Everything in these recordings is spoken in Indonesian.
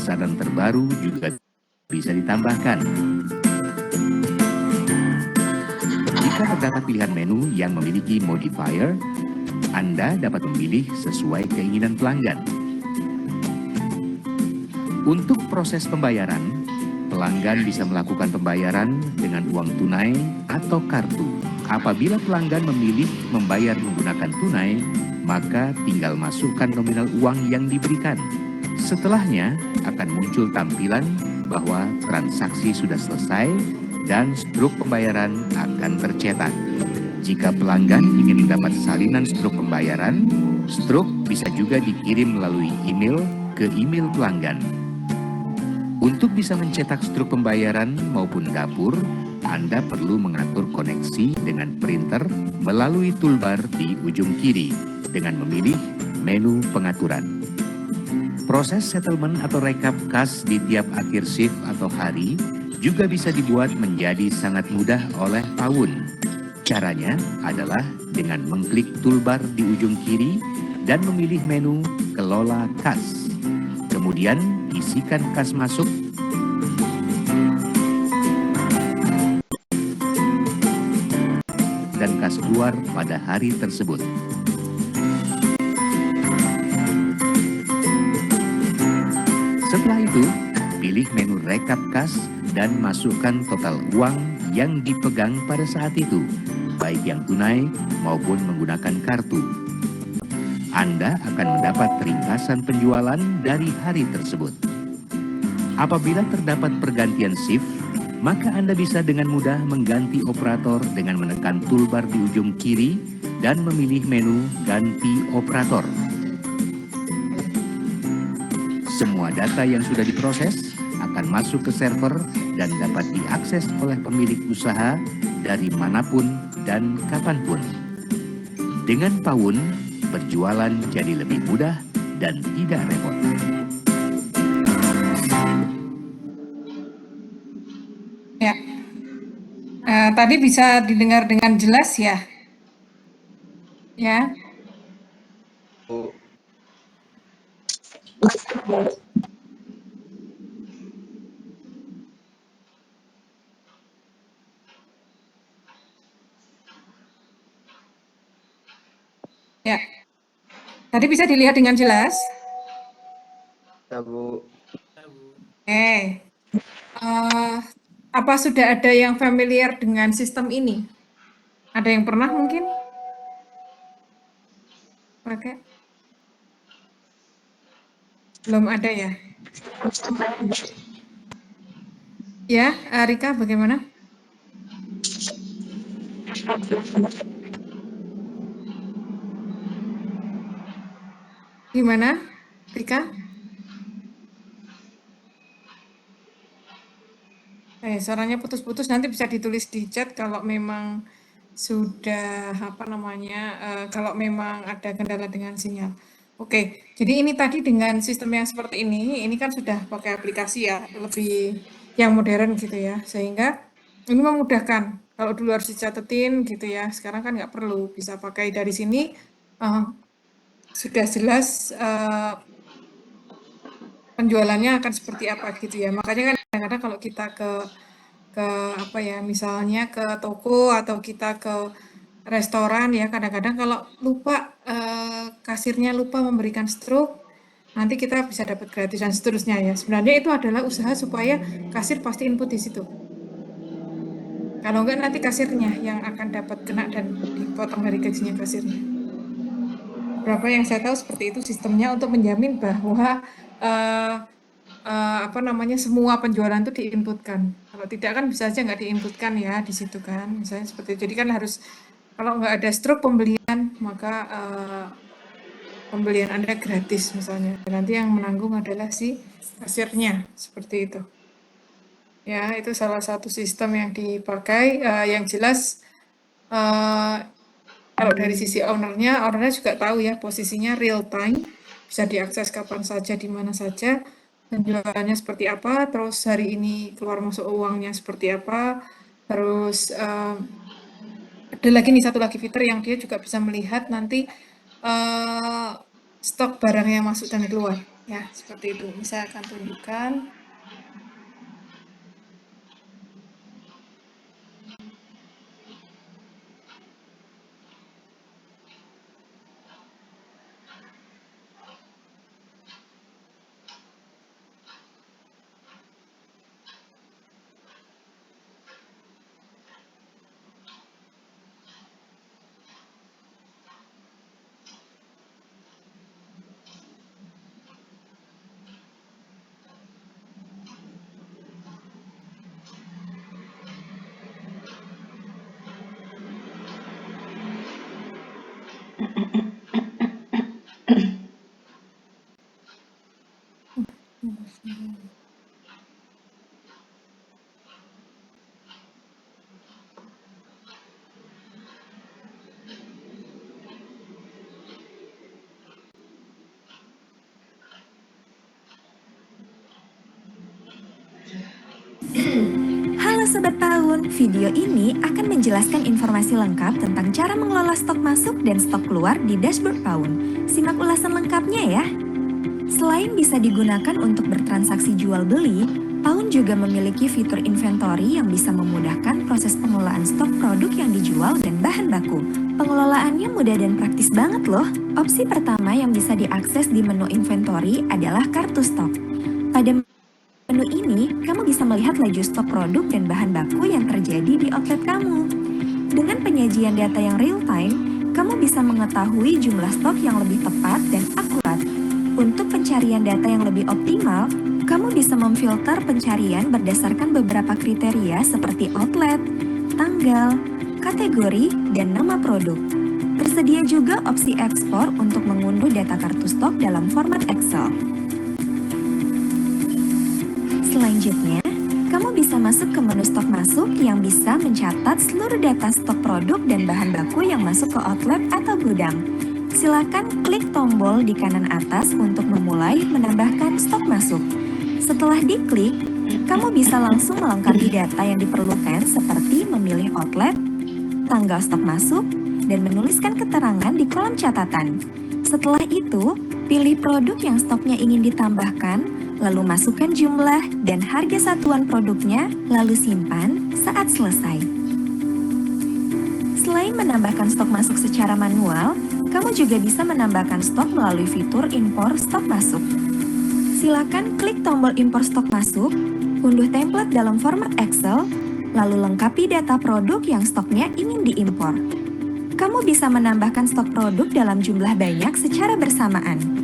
pesanan terbaru juga bisa ditambahkan. Jika terdapat pilihan menu yang memiliki modifier, Anda dapat memilih sesuai keinginan pelanggan. Untuk proses pembayaran, pelanggan bisa melakukan pembayaran dengan uang tunai atau kartu. Apabila pelanggan memilih membayar menggunakan tunai, maka tinggal masukkan nominal uang yang diberikan. Setelahnya akan muncul tampilan bahwa transaksi sudah selesai dan struk pembayaran akan tercetak. Jika pelanggan ingin mendapat salinan struk pembayaran, struk bisa juga dikirim melalui email ke email pelanggan. Untuk bisa mencetak struk pembayaran maupun dapur, Anda perlu mengatur koneksi dengan printer melalui toolbar di ujung kiri dengan memilih menu pengaturan. Proses settlement atau rekap kas di tiap akhir shift atau hari juga bisa dibuat menjadi sangat mudah oleh Pawun. Caranya adalah dengan mengklik toolbar di ujung kiri dan memilih menu Kelola Kas. Kemudian isikan kas masuk dan kas keluar pada hari tersebut. Setelah itu, pilih menu rekap kas dan masukkan total uang yang dipegang pada saat itu, baik yang tunai maupun menggunakan kartu. Anda akan mendapat ringkasan penjualan dari hari tersebut. Apabila terdapat pergantian shift, maka Anda bisa dengan mudah mengganti operator dengan menekan toolbar di ujung kiri dan memilih menu ganti operator. Semua data yang sudah diproses akan masuk ke server dan dapat diakses oleh pemilik usaha dari manapun dan kapanpun. Dengan Pawun, berjualan jadi lebih mudah dan tidak repot. Ya, tadi bisa didengar dengan jelas ya? Ya. Ya. Tadi bisa dilihat dengan jelas? Ya, Bu. Oke. Apa sudah ada yang familiar dengan sistem ini? Ada yang pernah mungkin pakai? Belum ada ya? Ya, Rika bagaimana? Gimana, Rika? Suaranya putus-putus, nanti bisa ditulis di chat kalau memang sudah kalau memang ada kendala dengan sinyal. Oke, jadi ini tadi dengan sistem yang seperti ini kan sudah pakai aplikasi ya, lebih yang modern gitu ya, sehingga ini memudahkan. Kalau dulu harus dicatetin gitu ya, sekarang kan nggak perlu, bisa pakai dari sini, sudah jelas penjualannya akan seperti apa gitu ya. Makanya kan kadang-kadang kalau kita ke misalnya ke toko atau kita ke restoran ya, kadang-kadang kalau lupa kasirnya lupa memberikan struk, nanti kita bisa dapat gratis dan seterusnya ya. Sebenarnya itu adalah usaha supaya kasir pasti input di situ. Kalau enggak nanti kasirnya yang akan dapat kena dan dipotong dari gajinya kasirnya. Berapa yang saya tahu seperti itu sistemnya untuk menjamin bahwa semua penjualan itu diinputkan. Kalau tidak kan bisa aja nggak diinputkan ya di situ kan, misalnya seperti itu. Jadi kan harus, kalau nggak ada struk pembelian, maka pembelian Anda gratis misalnya. Dan nanti yang menanggung adalah si kasirnya, seperti itu. Ya, itu salah satu sistem yang dipakai. Yang jelas, kalau dari sisi ownernya juga tahu ya posisinya real time, bisa diakses kapan saja, di mana saja, penjualannya seperti apa, terus hari ini keluar masuk uangnya seperti apa, terus ada lagi nih satu lagi fitur yang dia juga bisa melihat nanti stok barang yang masuk dan keluar. Ya, seperti itu. Saya akan tunjukkan. Halo Sobat Paun, video ini akan menjelaskan informasi lengkap tentang cara mengelola stok masuk dan stok keluar di dashboard Paun. Simak ulasan lengkapnya ya. Selain bisa digunakan untuk bertransaksi jual beli, Paun juga memiliki fitur inventory yang bisa memudahkan proses pengelolaan stok produk yang dijual dan bahan baku. Pengelolaannya mudah dan praktis banget loh. Opsi pertama yang bisa diakses di menu inventory adalah kartu stok. Pada menu ini, kamu bisa melihat laju stok produk dan bahan baku yang terjadi di outlet kamu. Dengan penyajian data yang real-time, kamu bisa mengetahui jumlah stok yang lebih tepat dan akurat. Untuk pencarian data yang lebih optimal, kamu bisa memfilter pencarian berdasarkan beberapa kriteria seperti outlet, tanggal, kategori, dan nama produk. Tersedia juga opsi ekspor untuk mengunduh data kartu stok dalam format Excel. Selanjutnya, kamu bisa masuk ke menu stok masuk yang bisa mencatat seluruh data stok produk dan bahan baku yang masuk ke outlet atau gudang. Silakan klik tombol di kanan atas untuk memulai menambahkan stok masuk. Setelah diklik, kamu bisa langsung melengkapi data yang diperlukan seperti memilih outlet, tanggal stok masuk, dan menuliskan keterangan di kolom catatan. Setelah itu, pilih produk yang stoknya ingin ditambahkan, lalu masukkan jumlah dan harga satuan produknya, lalu simpan saat selesai. Selain menambahkan stok masuk secara manual, kamu juga bisa menambahkan stok melalui fitur impor stok masuk. Silakan klik tombol impor stok masuk, unduh template dalam format Excel, lalu lengkapi data produk yang stoknya ingin diimpor. Kamu bisa menambahkan stok produk dalam jumlah banyak secara bersamaan.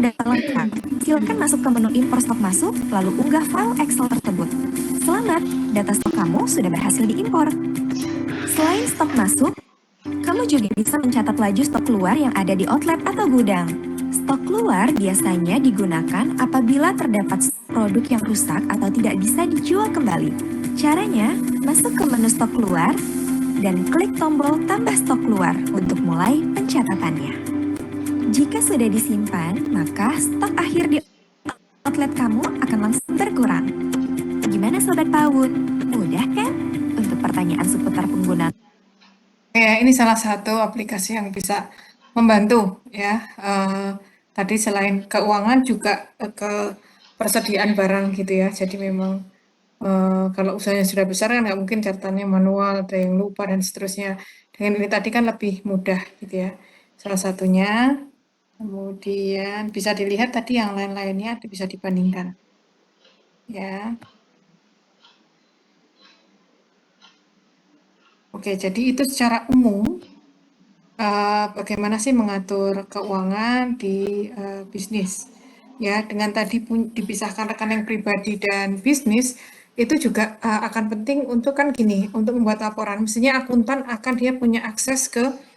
Data lengkap, silakan masuk ke menu impor stok masuk, lalu unggah file Excel tersebut. Selamat, data stok kamu sudah berhasil diimpor. Selain stok masuk, kamu juga bisa mencatat laju stok keluar yang ada di outlet atau gudang. Stok keluar biasanya digunakan apabila terdapat produk yang rusak atau tidak bisa dijual kembali. Caranya, masuk ke menu stok keluar dan klik tombol tambah stok keluar untuk mulai pencatatannya. Jika sudah disimpan, maka stok akhir di outlet kamu akan langsung berkurang. Gimana Sobat Paun? Mudah kan? Untuk pertanyaan seputar penggunaan. Ya, ini salah satu aplikasi yang bisa membantu ya. Tadi selain keuangan juga ke persediaan barang gitu ya. Jadi memang kalau usahanya sudah besar kan nggak mungkin catatannya manual, ada yang lupa dan seterusnya. Dengan ini tadi kan lebih mudah gitu ya. Salah satunya. Kemudian bisa dilihat tadi yang lain-lainnya bisa dibandingkan. Ya. Oke, jadi itu secara umum bagaimana sih mengatur keuangan di bisnis. Ya, dengan tadi dipisahkan rekening pribadi dan bisnis, itu juga akan penting untuk kan gini, untuk membuat laporan. Mestinya akuntan dia punya akses ke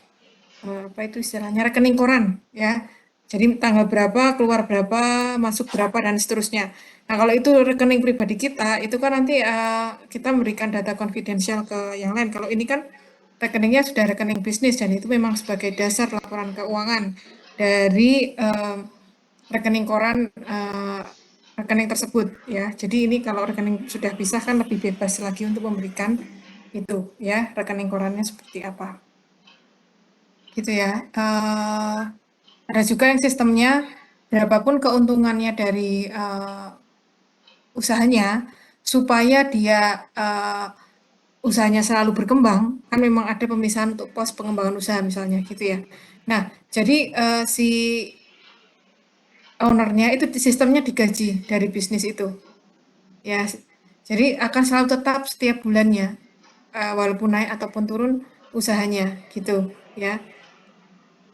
apa itu istilahnya rekening koran ya. Jadi tanggal berapa, keluar berapa, masuk berapa dan seterusnya. Nah, kalau itu rekening pribadi kita, itu kan nanti kita memberikan data konfidensial ke yang lain. Kalau ini kan rekeningnya sudah rekening bisnis dan itu memang sebagai dasar laporan keuangan dari rekening koran rekening tersebut ya. Jadi ini kalau rekening sudah pisah kan lebih bebas lagi untuk memberikan itu ya, rekening korannya seperti apa. Gitu ya. Ada juga yang sistemnya berapapun keuntungannya dari usahanya, supaya dia usahanya selalu berkembang, kan memang ada pemisahan untuk pos pengembangan usaha misalnya gitu ya. Nah, jadi si ownernya itu sistemnya digaji dari bisnis itu. Ya, jadi akan selalu tetap setiap bulannya, walaupun naik ataupun turun usahanya gitu ya.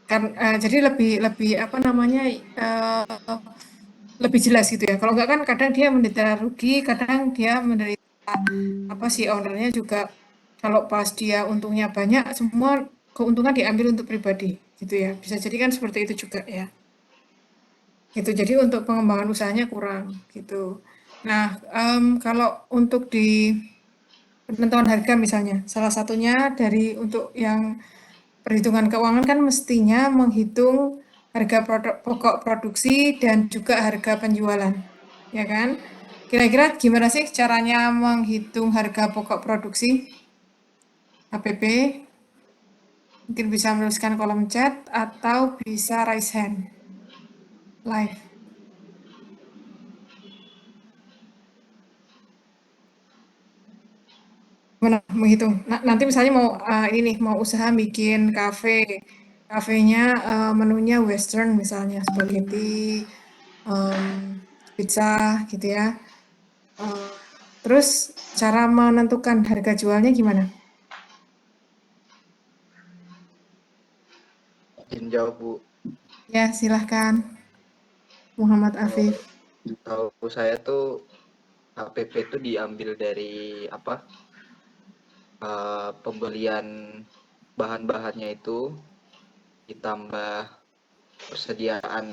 Kan jadi lebih lebih apa namanya lebih jelas gitu ya. Kalau enggak kan kadang dia menderita rugi, kadang dia menderita apa sih ownernya juga kalau pas dia untungnya banyak, semua keuntungan diambil untuk pribadi gitu ya. Bisa jadi kan seperti itu juga ya. Gitu. Jadi untuk pengembangan usahanya kurang gitu. Nah, kalau untuk di penentuan harga misalnya, salah satunya dari untuk yang perhitungan keuangan kan mestinya menghitung harga pokok produksi dan juga harga penjualan, ya kan? Kira-kira gimana sih caranya menghitung harga pokok produksi? HPP, mungkin bisa menuliskan kolom chat atau bisa raise hand live. Gimana menghitung? Nanti misalnya mau ini nih mau usaha bikin kafe, kafenya menunya western misalnya spaghetti, pizza gitu ya. Eh, terus cara menentukan harga jualnya gimana? izin jawab Bu. Ya silahkan Muhammad Kalau Afif. tahu saya tuh HPP itu diambil dari apa? Pembelian bahan-bahannya itu ditambah persediaan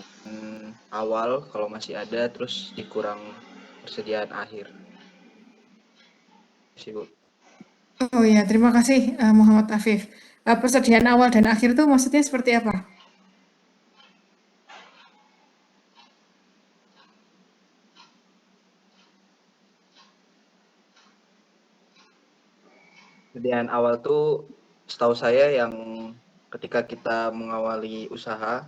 awal kalau masih ada, terus dikurang persediaan akhir sih Bu. Oh ya, terima kasih Muhammad Afif. Persediaan awal dan akhir itu maksudnya seperti apa? Persediaan awal tuh setahu saya yang ketika kita mengawali usaha,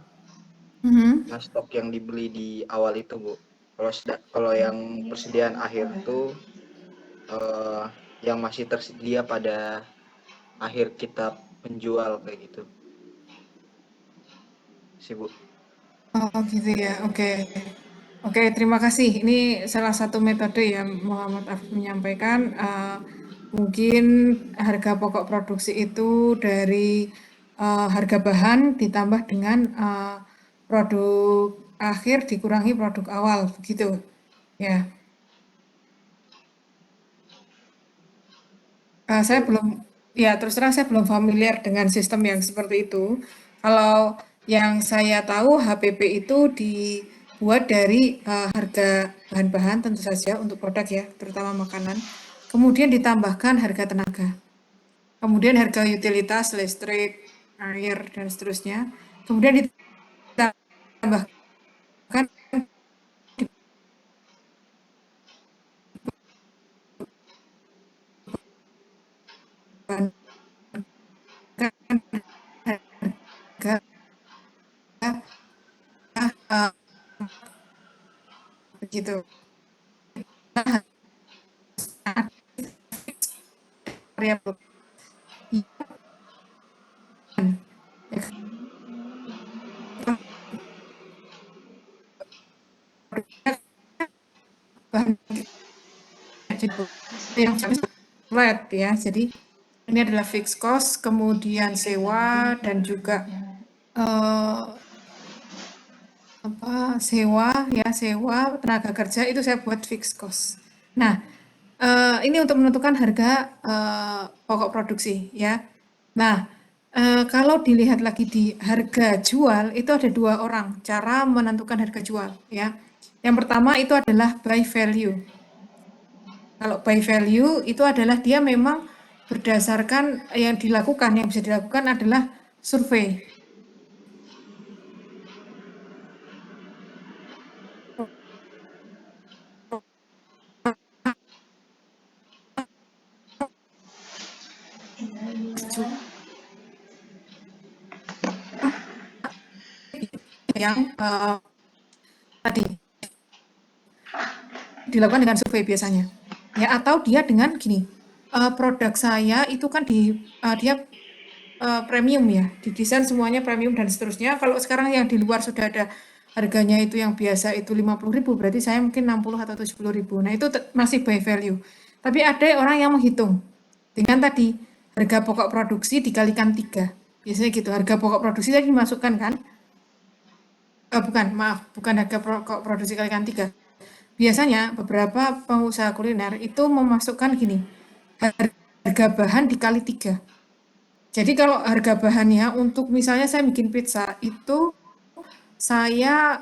Mhm. nah stok yang dibeli di awal itu Bu. Kalau yang persediaan akhir tuh eh, yang masih tersedia pada akhir kita penjual kayak gitu sih Bu. Oh gitu ya, oke. Oke, terima kasih. Ini salah satu metode yang Muhammad Afif menyampaikan. Mungkin harga pokok produksi itu dari harga bahan ditambah dengan produk akhir dikurangi produk awal, begitu. Ya, saya belum, ya terus terang saya belum familiar dengan sistem yang seperti itu. Kalau yang saya tahu HPP itu dibuat dari harga bahan-bahan tentu saja untuk produk ya, terutama makanan. Kemudian ditambahkan harga tenaga. Kemudian harga utilitas, listrik, air, dan seterusnya. Kemudian ditambahkan harga begitu. Variabel. Bahan yang flat ya. Jadi ini adalah fixed cost, kemudian sewa dan juga eh, sewa tenaga kerja itu saya buat fixed cost. Nah, ini untuk menentukan harga pokok produksi ya. Nah, kalau dilihat lagi di harga jual itu ada dua orang cara menentukan harga jual ya. Yang pertama itu adalah by value. Kalau by value itu adalah dia memang berdasarkan yang bisa dilakukan adalah survei. yang tadi dilakukan dengan survei biasanya. Ya, atau dia dengan gini, produk saya itu kan dia premium ya, didesain semuanya premium dan seterusnya. Kalau sekarang yang di luar sudah ada harganya itu yang biasa itu 50.000, berarti saya mungkin 60 atau 70.000. Nah, itu masih by value. Tapi ada orang yang menghitung dengan tadi harga pokok produksi dikalikan 3. Biasanya gitu, harga pokok produksi tadi dimasukkan kan? Bukan harga pokok produksi kalikan 3. Biasanya beberapa pengusaha kuliner itu memasukkan gini, harga bahan dikali 3. Jadi kalau harga bahannya untuk misalnya saya bikin pizza itu saya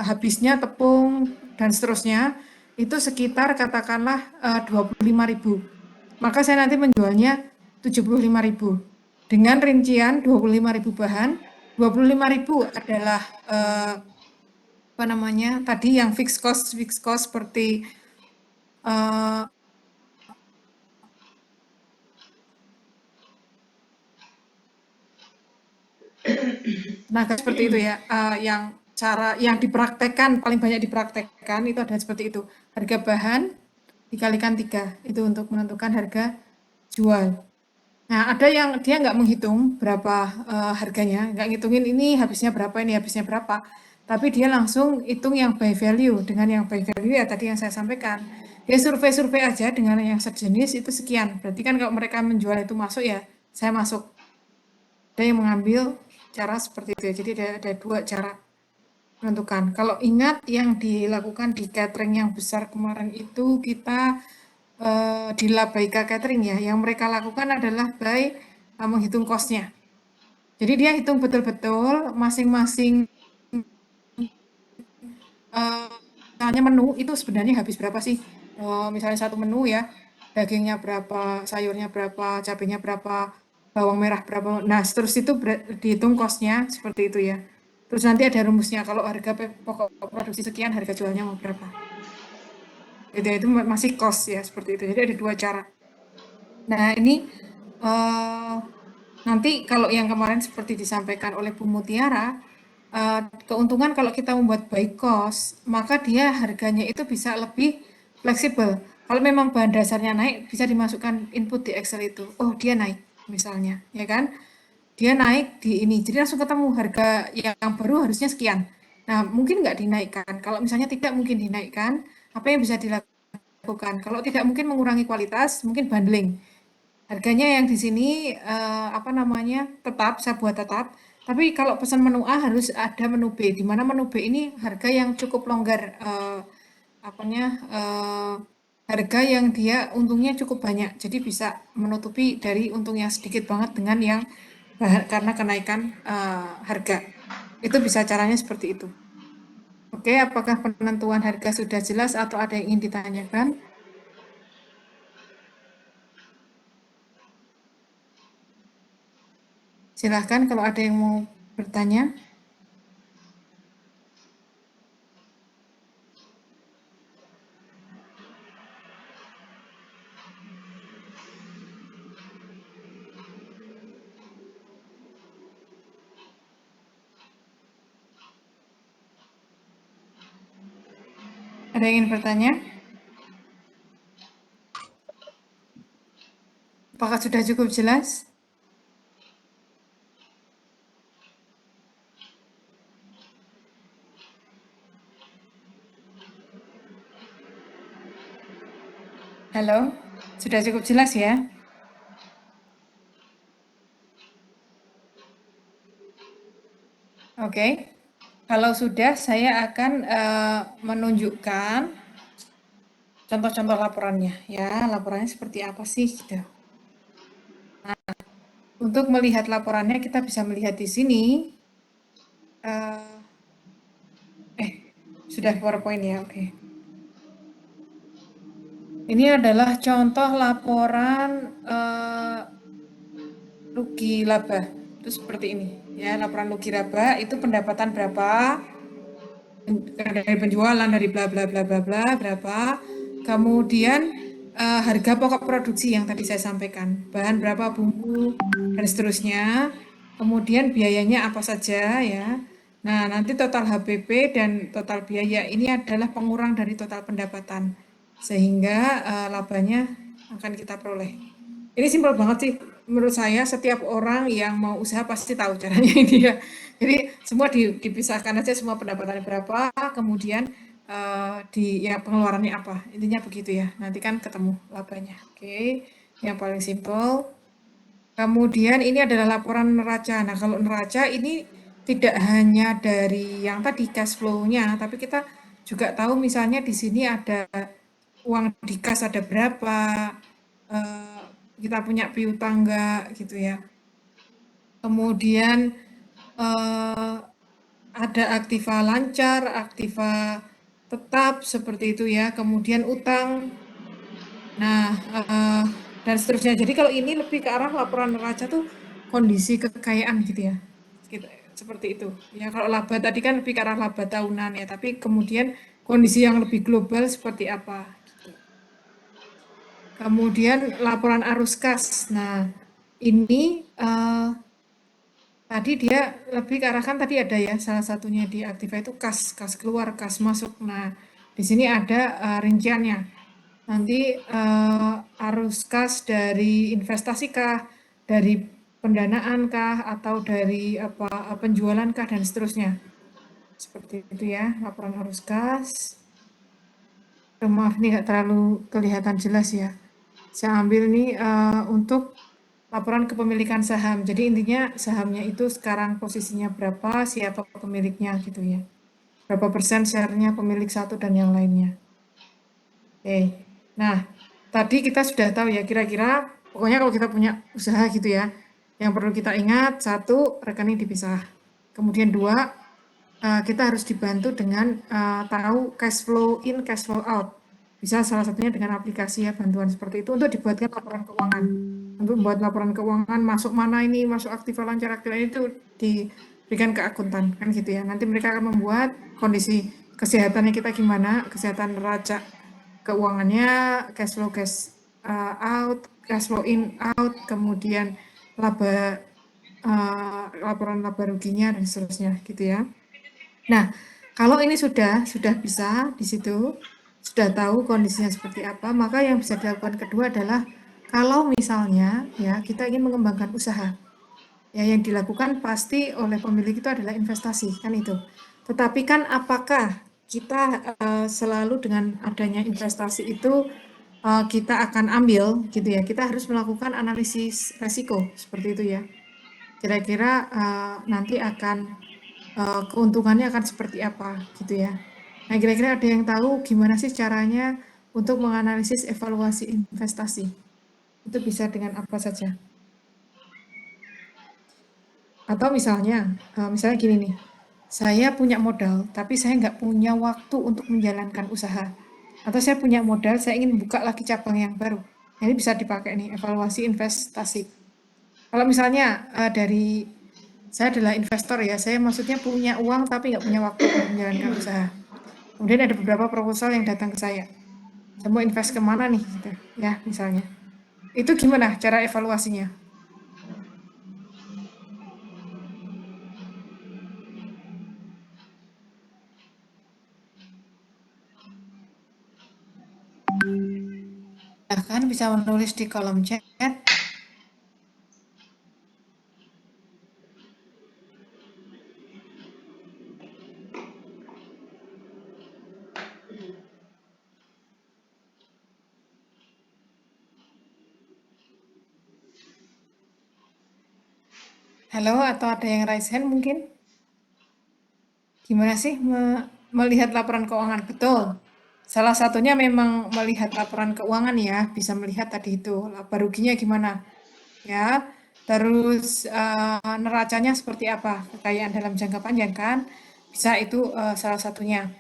habisnya tepung dan seterusnya itu sekitar katakanlah 25.000. Maka saya nanti menjualnya 75.000. Dengan rincian 25.000 bahan, 25.000 adalah apa namanya? Tadi yang fixed cost seperti seperti itu ya, yang cara yang dipraktekkan paling banyak dipraktekkan itu ada seperti itu, harga bahan dikalikan 3 itu untuk menentukan harga jual. Nah, ada yang dia nggak menghitung berapa harganya, nggak ngitungin ini habisnya berapa, ini habisnya berapa, tapi dia langsung hitung yang by value. Dengan yang by value ya tadi yang saya sampaikan, dia survei aja dengan yang sejenis itu sekian, berarti kan kalau mereka menjual itu masuk ya saya masuk. Ada yang mengambil cara seperti itu ya. Jadi ada 2 cara menentukan. Kalau ingat yang dilakukan di catering yang besar kemarin itu kita di Labaika Catering ya, yang mereka lakukan adalah by menghitung cost-nya. Jadi dia hitung betul-betul masing-masing misalnya menu itu sebenarnya habis berapa sih? Misalnya satu menu ya, dagingnya berapa, sayurnya berapa, cabenya berapa, bawang merah berapa. Nah, terus itu dihitung cost-nya seperti itu ya. Terus nanti ada rumusnya, kalau harga pokok produksi sekian, harga jualnya mau berapa. Itu masih cost ya, seperti itu. Jadi ada 2 cara. Nah, ini nanti kalau yang kemarin seperti disampaikan oleh Bu Mutiara, keuntungan kalau kita membuat by cost, maka dia harganya itu bisa lebih fleksibel. Kalau memang bahan dasarnya naik, bisa dimasukkan input di Excel itu. Oh, dia naik misalnya, ya kan? Dia naik di ini, jadi langsung ketemu harga yang baru harusnya sekian. Nah, mungkin nggak dinaikkan. Kalau misalnya tidak mungkin dinaikkan, apa yang bisa dilakukan? Kalau tidak mungkin mengurangi kualitas, mungkin bundling. Harganya yang di sini apa namanya tetap, saya buat tetap. Tapi kalau pesan menu A harus ada menu B, di mana menu B ini harga yang cukup longgar, harga yang dia untungnya cukup banyak, jadi bisa menutupi dari untung yang sedikit banget dengan yang karena kenaikan harga. Itu bisa caranya seperti itu. Oke, apakah penentuan harga sudah jelas atau ada yang ingin ditanyakan? Silahkan kalau ada yang mau bertanya. Ada yang ingin bertanya? Apakah sudah cukup jelas? Halo, sudah cukup jelas ya? Oke, kalau sudah saya akan menunjukkan contoh-contoh laporannya ya. Laporannya seperti apa sih gitu. Nah, untuk melihat laporannya kita bisa melihat di sini. Sudah PowerPoint ya, oke. Ini adalah contoh laporan rugi laba. Itu seperti ini ya, laporan rugi laba itu pendapatan berapa, dari penjualan, dari bla bla bla bla bla berapa, kemudian harga pokok produksi yang tadi saya sampaikan, bahan berapa, bumbu dan seterusnya, kemudian biayanya apa saja ya, Nah, nanti total HPP dan total biaya ini adalah pengurang dari total pendapatan. Sehingga labanya akan kita peroleh. Ini simpel banget sih. Menurut saya setiap orang yang mau usaha pasti tahu caranya ini ya. Jadi semua dipisahkan aja semua pendapatannya berapa, kemudian ya pengeluarannya apa. Intinya begitu ya. Nanti kan ketemu labanya. Oke. Yang paling simpel. Kemudian ini adalah laporan neraca. Nah, kalau neraca ini tidak hanya dari yang tadi cash flow-nya, tapi kita juga tahu misalnya di sini ada uang di kas ada berapa, eh, kita punya piutang enggak gitu ya. Kemudian ada aktiva lancar, aktiva tetap seperti itu ya. Kemudian utang. Nah, dan seterusnya. Jadi kalau ini lebih ke arah laporan neraca tuh kondisi kekayaan gitu ya. Gitu, seperti itu. Ya kalau laba tadi kan lebih ke arah laba tahunan ya, tapi kemudian kondisi yang lebih global seperti apa gitu. Kemudian laporan arus kas. Nah, ini tadi dia lebih ke arah kan tadi ada ya salah satunya di aktiva itu kas keluar, kas masuk. Nah, di sini ada rinciannya. Nanti arus kas dari investasi kah, dari pendanaan kah, atau dari apa penjualan kah dan seterusnya. Seperti itu ya, laporan arus kas. Maaf nih nggak terlalu kelihatan jelas ya. Saya ambil nih untuk laporan kepemilikan saham. Jadi intinya sahamnya itu sekarang posisinya berapa, siapa pemiliknya gitu ya. Berapa persen share-nya pemilik satu dan yang lainnya. Oke. Nah, tadi kita sudah tahu ya kira-kira pokoknya kalau kita punya usaha gitu ya. Yang perlu kita ingat, satu, rekening dipisah. Kemudian dua, kita harus dibantu dengan tahu cash flow in, cash flow out. Bisa salah satunya dengan aplikasi ya, bantuan seperti itu untuk dibuatkan laporan keuangan. Untuk membuat laporan keuangan, masuk mana ini, masuk aktiva lancar, aktiva ini itu diberikan ke akuntan, kan gitu ya. Nanti mereka akan membuat kondisi kesehatannya kita gimana, kesehatan neraca keuangannya, cash flow out, cash flow in, out, kemudian laba, laporan laba ruginya dan seterusnya gitu ya. Nah, kalau ini sudah bisa di situ, sudah tahu kondisinya seperti apa, maka yang bisa dilakukan kedua adalah kalau misalnya ya kita ingin mengembangkan usaha, ya yang dilakukan pasti oleh pemilik itu adalah investasi kan itu. Tetapi kan apakah kita selalu dengan adanya investasi itu kita akan ambil gitu ya? Kita harus melakukan analisis resiko seperti itu ya. Kira-kira nanti akan keuntungannya akan seperti apa gitu ya. Nah, kira-kira ada yang tahu gimana sih caranya untuk menganalisis evaluasi investasi? Itu bisa dengan apa saja. Atau misalnya gini nih, saya punya modal, tapi saya nggak punya waktu untuk menjalankan usaha. Atau saya punya modal, saya ingin buka lagi cabang yang baru. Nah, ini bisa dipakai nih, evaluasi investasi. Kalau misalnya saya adalah investor ya, saya maksudnya punya uang tapi nggak punya waktu untuk menjalankan usaha. Kemudian ada beberapa proposal yang datang ke saya. Saya mau invest kemana nih, gitu ya misalnya. Itu gimana cara evaluasinya? Bahkan bisa menulis di kolom chat. Halo, atau ada yang raise hand mungkin? Gimana sih melihat laporan keuangan? Betul. Salah satunya memang melihat laporan keuangan ya, bisa melihat tadi itu laba ruginya gimana ya. Terus neracanya seperti apa? Kekayaan dalam jangka panjang kan? Bisa itu salah satunya.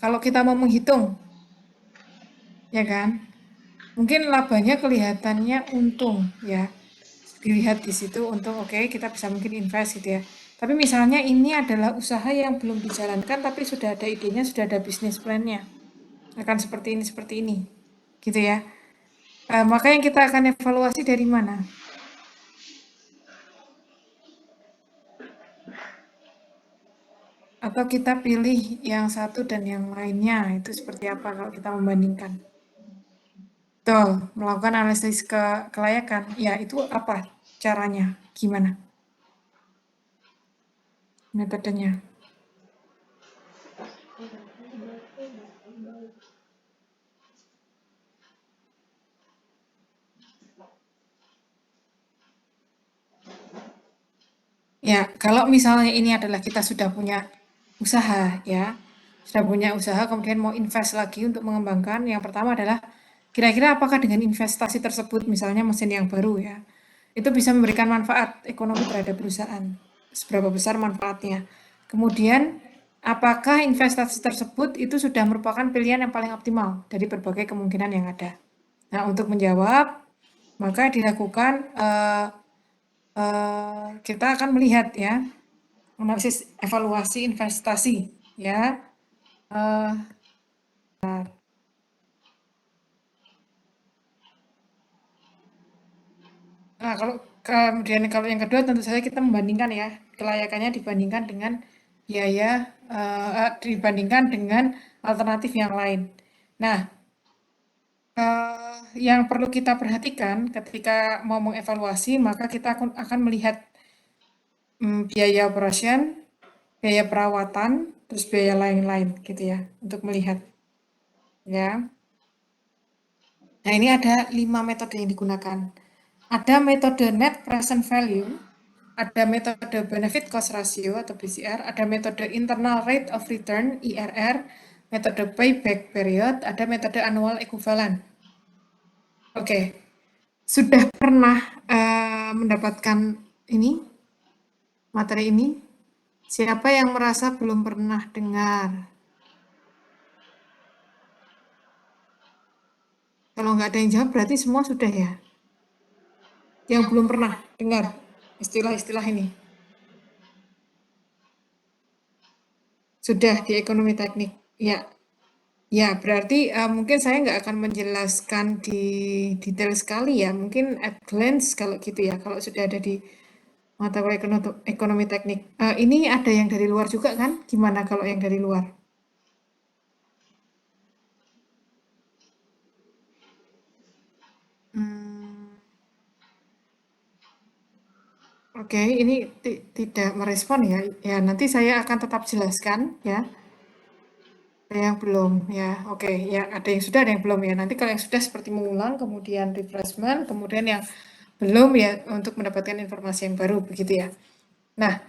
Kalau kita mau menghitung, ya kan? Mungkin labanya kelihatannya untung ya. Dilihat di situ untung, oke, kita bisa mungkin invest gitu ya. Tapi misalnya ini adalah usaha yang belum dijalankan tapi sudah ada idenya, sudah ada bisnis plan-nya. Akan seperti ini. Gitu ya. Maka yang kita akan evaluasi dari mana? Atau kita pilih yang satu dan yang lainnya, itu seperti apa kalau kita membandingkan? Betul, melakukan analisis kelayakan. Ya, itu apa caranya? Gimana metodenya? Ya, kalau misalnya ini adalah kita sudah punya usaha ya, sudah punya usaha kemudian mau invest lagi untuk mengembangkan, yang pertama adalah kira-kira apakah dengan investasi tersebut misalnya mesin yang baru ya, itu bisa memberikan manfaat ekonomi terhadap perusahaan, seberapa besar manfaatnya. Kemudian apakah investasi tersebut itu sudah merupakan pilihan yang paling optimal dari berbagai kemungkinan yang ada. Nah, untuk menjawab maka dilakukan kita akan melihat ya analisis evaluasi investasi ya. Nah, kemudian kalau yang kedua tentu saja kita membandingkan ya kelayakannya dibandingkan dengan biaya dibandingkan dengan alternatif yang lain. Nah, yang perlu kita perhatikan ketika mau mengevaluasi maka kita akan melihat biaya operation, biaya perawatan, terus biaya lain-lain gitu ya untuk melihat ya. Nah, ini ada 5 metode yang digunakan. Ada metode net present value, ada metode benefit cost ratio atau BCR, ada metode internal rate of return IRR, metode payback period, ada metode annual equivalent. Oke. Sudah pernah mendapatkan ini materi ini? Siapa yang merasa belum pernah dengar? Kalau nggak ada yang jawab berarti semua sudah ya. Yang belum pernah dengar istilah-istilah ini. Sudah di ekonomi teknik. Ya, ya berarti mungkin saya nggak akan menjelaskan di detail sekali ya. Mungkin at glance kalau gitu ya. Kalau sudah ada di mata kuliah ekonomi teknik. Ini ada yang dari luar juga kan? Gimana kalau yang dari luar? Oke, ini tidak merespon ya. Ya, nanti saya akan tetap jelaskan ya. Ada yang belum ya. Oke, ya ada yang sudah, ada yang belum ya. Nanti kalau yang sudah seperti mengulang, kemudian refreshment, kemudian yang belum ya untuk mendapatkan informasi yang baru begitu ya. Nah,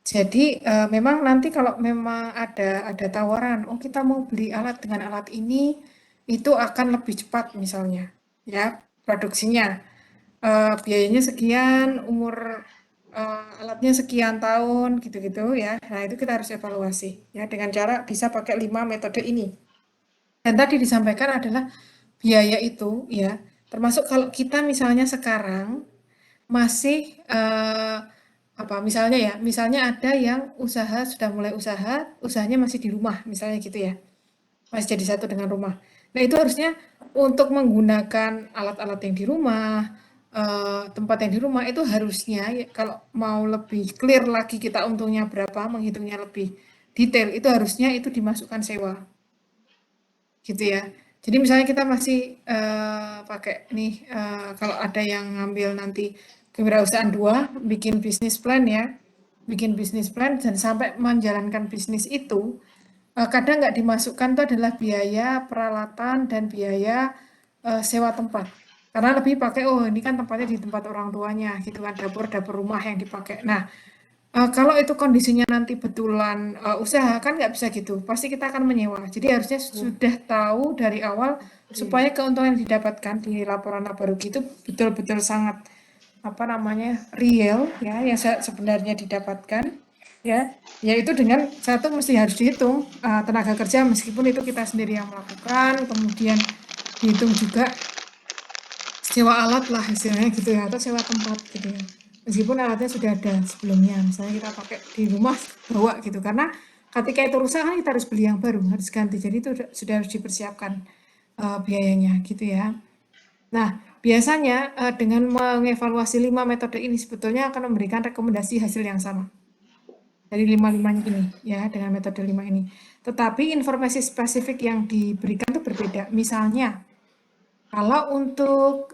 jadi memang nanti kalau memang ada tawaran, oh kita mau beli alat dengan alat ini, itu akan lebih cepat misalnya, ya produksinya. Biayanya sekian, umur alatnya sekian tahun, gitu-gitu ya. Nah itu kita harus evaluasi ya dengan cara bisa pakai 5 metode ini. Dan tadi disampaikan adalah biaya itu ya, termasuk kalau kita misalnya sekarang masih apa misalnya ya, misalnya ada yang usaha sudah mulai usahanya masih di rumah misalnya gitu ya, masih jadi satu dengan rumah. Nah itu harusnya untuk menggunakan alat-alat yang di rumah, tempat yang di rumah itu harusnya ya, kalau mau lebih clear lagi kita untungnya berapa, menghitungnya lebih detail, itu harusnya itu dimasukkan sewa, gitu ya. Jadi misalnya kita masih pakai nih, kalau ada yang ngambil nanti kewirausahaan 2, bikin bisnis plan ya, bikin bisnis plan dan sampai menjalankan bisnis itu, kadang nggak dimasukkan itu adalah biaya peralatan dan biaya sewa tempat. Karena lebih pakai, oh ini kan tempatnya di tempat orang tuanya, gitu kan, dapur rumah yang dipakai. Nah, kalau itu kondisinya nanti betulan usaha kan nggak bisa gitu, pasti kita akan menyewa. Jadi harusnya sudah tahu dari awal supaya keuntungan yang didapatkan di laporan laba rugi itu betul-betul sangat apa namanya real ya yang sebenarnya didapatkan ya, yaitu dengan satu mesti harus dihitung tenaga kerja meskipun itu kita sendiri yang melakukan, kemudian dihitung juga sewa alat lah istilahnya gitu ya, atau sewa tempat gitu ya. Meskipun alatnya sudah ada sebelumnya, misalnya kita pakai di rumah bawa gitu, karena ketika itu rusak kan kita harus beli yang baru, harus ganti. Jadi itu sudah harus dipersiapkan biayanya gitu ya. Nah, biasanya dengan mengevaluasi 5 metode ini sebetulnya akan memberikan rekomendasi hasil yang sama. dari 5-5 ini ya, dengan metode 5 ini. Tetapi informasi spesifik yang diberikan itu berbeda. Misalnya, kalau untuk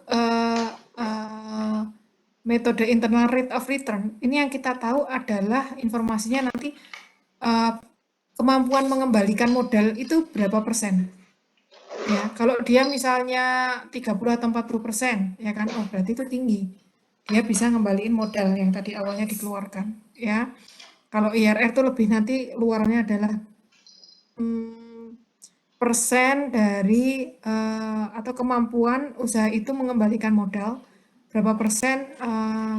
metode internal rate of return, ini yang kita tahu adalah informasinya nanti kemampuan mengembalikan modal itu berapa persen. Ya, kalau dia misalnya 30 atau 40%, ya kan, oh berarti itu tinggi. Dia bisa ngembaliin modal yang tadi awalnya dikeluarkan, ya. Kalau IRR itu lebih nanti luarnya adalah persen dari atau kemampuan usaha itu mengembalikan modal, berapa persen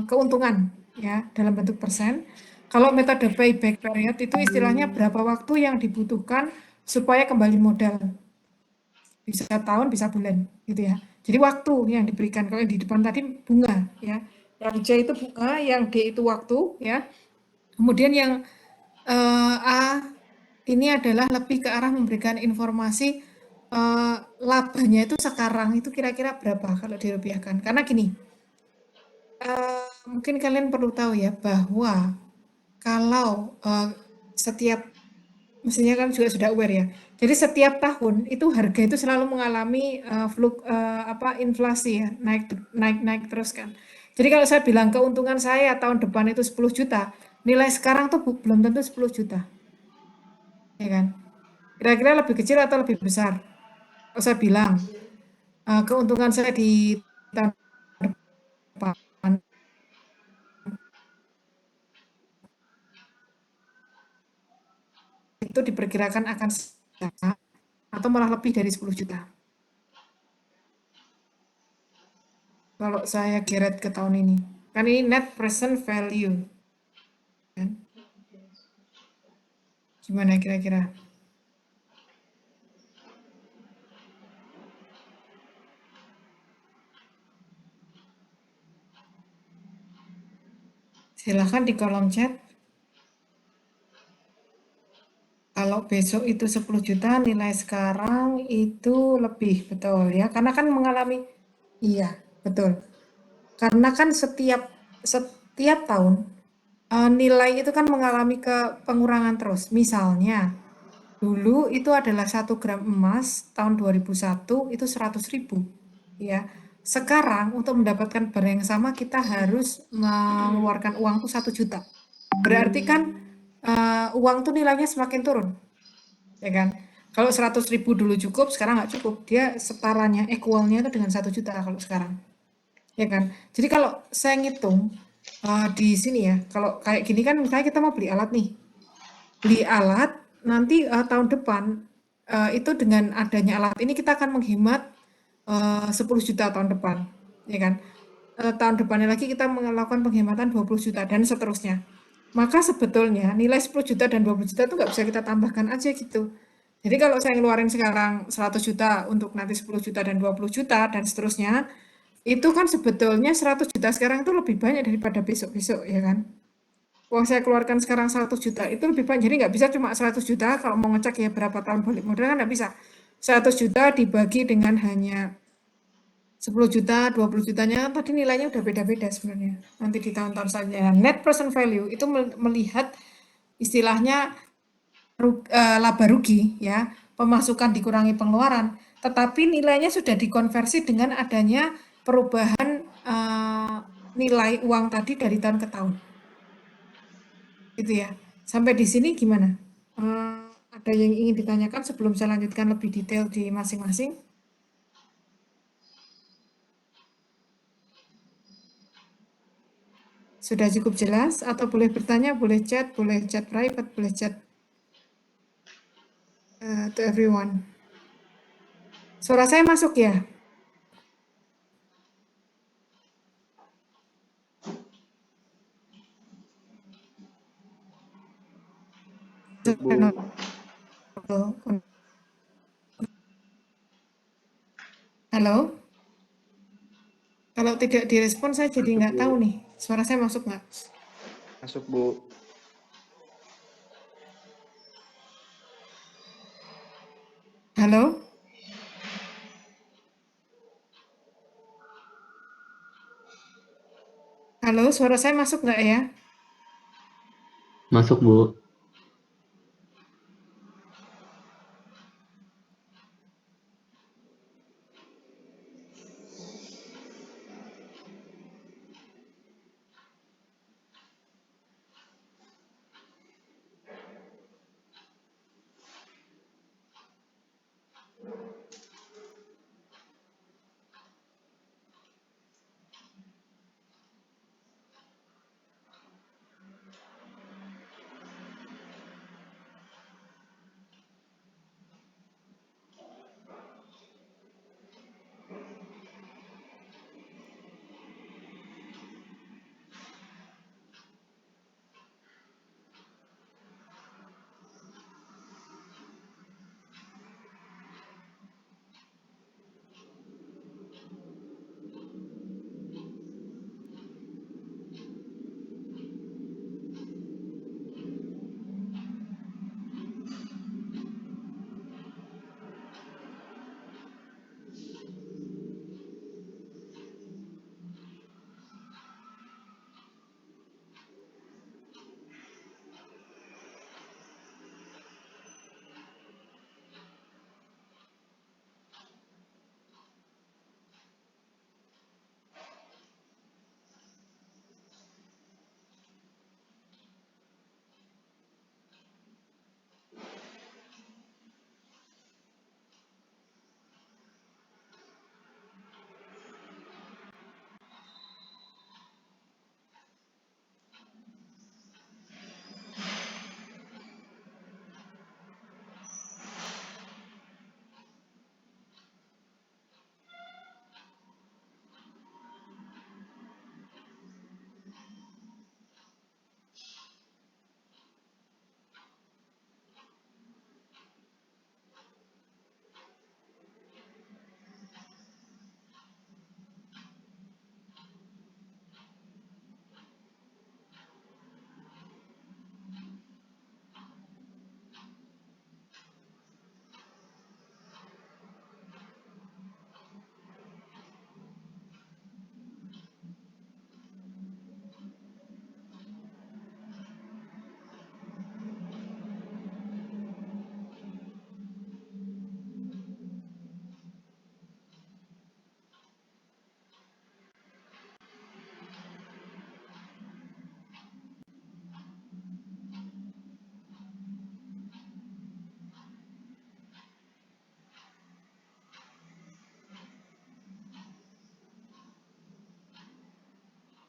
keuntungan, ya, dalam bentuk persen. Kalau metode payback period itu istilahnya berapa waktu yang dibutuhkan supaya kembali modal. Bisa tahun, bisa bulan, gitu ya. Jadi waktu yang diberikan, kalau yang di depan tadi bunga, ya. Yang J itu bunga, yang D itu waktu, ya. Kemudian yang A ini adalah lebih ke arah memberikan informasi labanya itu sekarang itu kira-kira berapa kalau dirupiahkan. Karena gini, mungkin kalian perlu tahu ya bahwa kalau setiap mestinya kan juga sudah aware ya. Jadi setiap tahun itu harga itu selalu mengalami inflasi ya, naik terus kan. Jadi kalau saya bilang keuntungan saya tahun depan itu 10 juta, nilai sekarang tuh belum tentu 10 juta. Ya kan? Kira-kira lebih kecil atau lebih besar? Kalau saya bilang keuntungan saya di tahun depan itu diperkirakan akan sama atau malah lebih dari 10 juta. Kalau saya geret ke tahun ini. Kan ini net present value. Kan? Gimana kira-kira? Silahkan di kolom chat. Kalau besok itu 10 juta, nilai sekarang itu lebih, betul ya. Karena kan mengalami, iya, betul. Karena kan setiap tahun nilai itu kan mengalami pengurangan terus. Misalnya, dulu itu adalah 1 gram emas tahun 2001 itu 100.000, ya. Sekarang untuk mendapatkan barang yang sama kita harus mengeluarkan uang tuh 1 juta. Berarti kan uang tuh nilainya semakin turun, ya kan? Kalau 100.000 dulu cukup, sekarang nggak cukup. Dia setaranya, equalnya itu dengan 1 juta kalau sekarang, ya kan? Jadi kalau saya ngitung di sini ya, kalau kayak gini kan misalnya kita mau beli alat nih, beli alat nanti tahun depan itu dengan adanya alat ini kita akan menghemat 10 juta tahun depan, ya kan? Tahun depannya lagi kita melakukan penghematan 20 juta dan seterusnya. Maka sebetulnya nilai 10 juta dan 20 juta itu nggak bisa kita tambahkan aja gitu. Jadi kalau saya ngeluarin sekarang 100 juta untuk nanti 10 juta dan 20 juta dan seterusnya, itu kan sebetulnya 100 juta sekarang itu lebih banyak daripada besok-besok, ya kan? Uang saya keluarkan sekarang 100 juta itu lebih banyak. Jadi nggak bisa cuma 100 juta kalau mau ngecek ya berapa tahun balik modal kan nggak bisa. 100 juta dibagi dengan hanya 10 juta, 20 jutanya tadi nilainya udah beda-beda sebenarnya. Nanti di tahun-tahun selanjutnya. Net present value itu melihat istilahnya laba rugi ya, pemasukan dikurangi pengeluaran, tetapi nilainya sudah dikonversi dengan adanya perubahan nilai uang tadi dari tahun ke tahun. Itu ya. Sampai di sini gimana? Ada yang ingin ditanyakan sebelum saya lanjutkan lebih detail di masing-masing? Sudah cukup jelas? Atau boleh bertanya, boleh chat private, boleh chat to everyone. Suara saya masuk ya? Bu. Halo? Kalau tidak direspon saya jadi Masuk, nggak Bu. tahu nih. Suara saya masuk nggak? Masuk, Bu. Halo? Halo, suara saya masuk nggak ya? Masuk, Bu.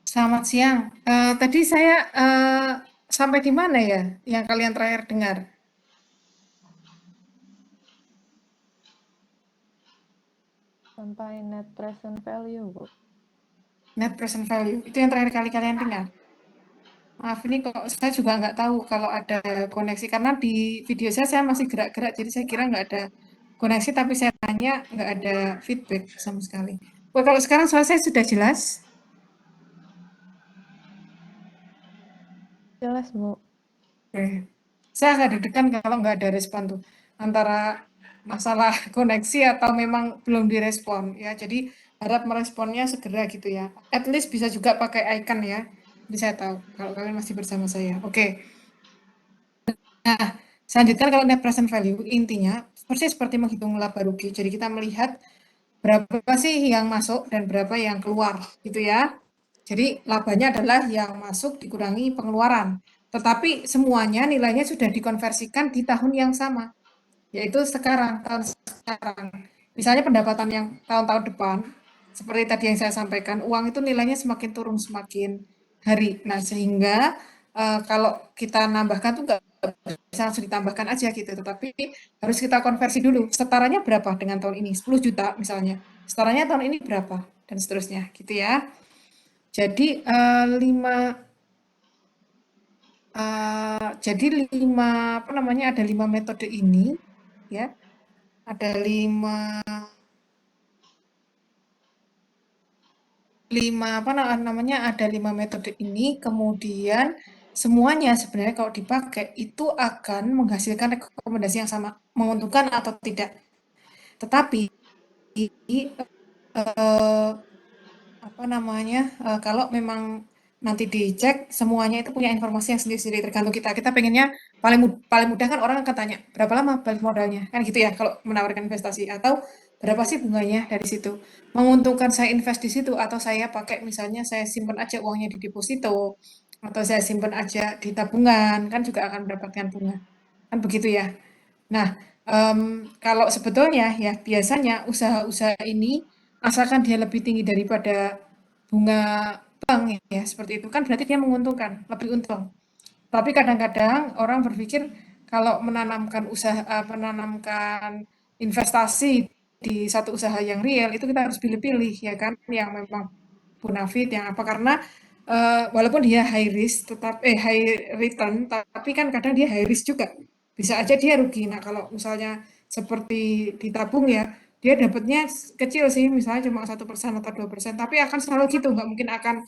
Selamat siang. Tadi saya sampai di mana ya yang kalian terakhir dengar? Sampai net present value, Bu. Net present value. Itu yang terakhir kali kalian dengar. Maaf, ini kok saya juga nggak tahu kalau ada koneksi. Karena di video saya masih gerak-gerak, jadi saya kira nggak ada koneksi, tapi saya tanya nggak ada feedback sama sekali. Wah, kalau sekarang suara saya sudah jelas? Jelas, Bu. Oke. Saya agak deg-degan kalau nggak ada respon tuh. Antara masalah koneksi atau memang belum direspon ya. Jadi harap meresponnya segera gitu ya. At least bisa juga pakai icon ya. Jadi saya tahu kalau kalian masih bersama saya. Oke. Nah, selanjutnya kalau net present value intinya persis seperti menghitung laba rugi. Jadi kita melihat berapa sih yang masuk dan berapa yang keluar gitu ya. Jadi labanya adalah yang masuk dikurangi pengeluaran. Tetapi semuanya nilainya sudah dikonversikan di tahun yang sama, yaitu sekarang, tahun sekarang. Misalnya pendapatan yang tahun-tahun depan, seperti tadi yang saya sampaikan, uang itu nilainya semakin turun semakin hari. Nah, sehingga kalau kita nambahkan tuh nggak bisa langsung ditambahkan aja gitu, tetapi harus kita konversi dulu. Setaranya berapa dengan tahun ini? 10 juta misalnya. Setaranya tahun ini berapa? Dan seterusnya gitu ya. Jadi ada 5 metode ini ya. Ada 5 metode ini, kemudian semuanya sebenarnya kalau dipakai itu akan menghasilkan rekomendasi yang sama, menguntungkan atau tidak. Tetapi kalau memang nanti dicek semuanya itu punya informasi yang sendiri-sendiri tergantung kita. Kita pengennya paling mudah kan orang akan tanya, "Berapa lama balik modalnya?" Kan gitu ya kalau menawarkan investasi atau berapa sih bunganya dari situ. Menguntungkan saya invest di situ atau saya pakai misalnya saya simpan aja uangnya di deposito atau saya simpan aja di tabungan kan juga akan mendapatkan bunga. Kan begitu ya. Nah, kalau sebetulnya ya biasanya usaha-usaha ini asalkan dia lebih tinggi daripada bunga bank ya seperti itu kan berarti dia menguntungkan, lebih untung. Tapi kadang-kadang orang berpikir kalau menanamkan investasi di satu usaha yang real itu kita harus pilih-pilih ya kan yang memang bonafit yang apa karena walaupun dia high return tapi kan kadang dia high risk juga. Bisa aja dia rugi. Nah, kalau misalnya seperti ditabung ya, dia dapatnya kecil sih, misalnya cuma 1% atau 2%, tapi akan selalu gitu, nggak mungkin akan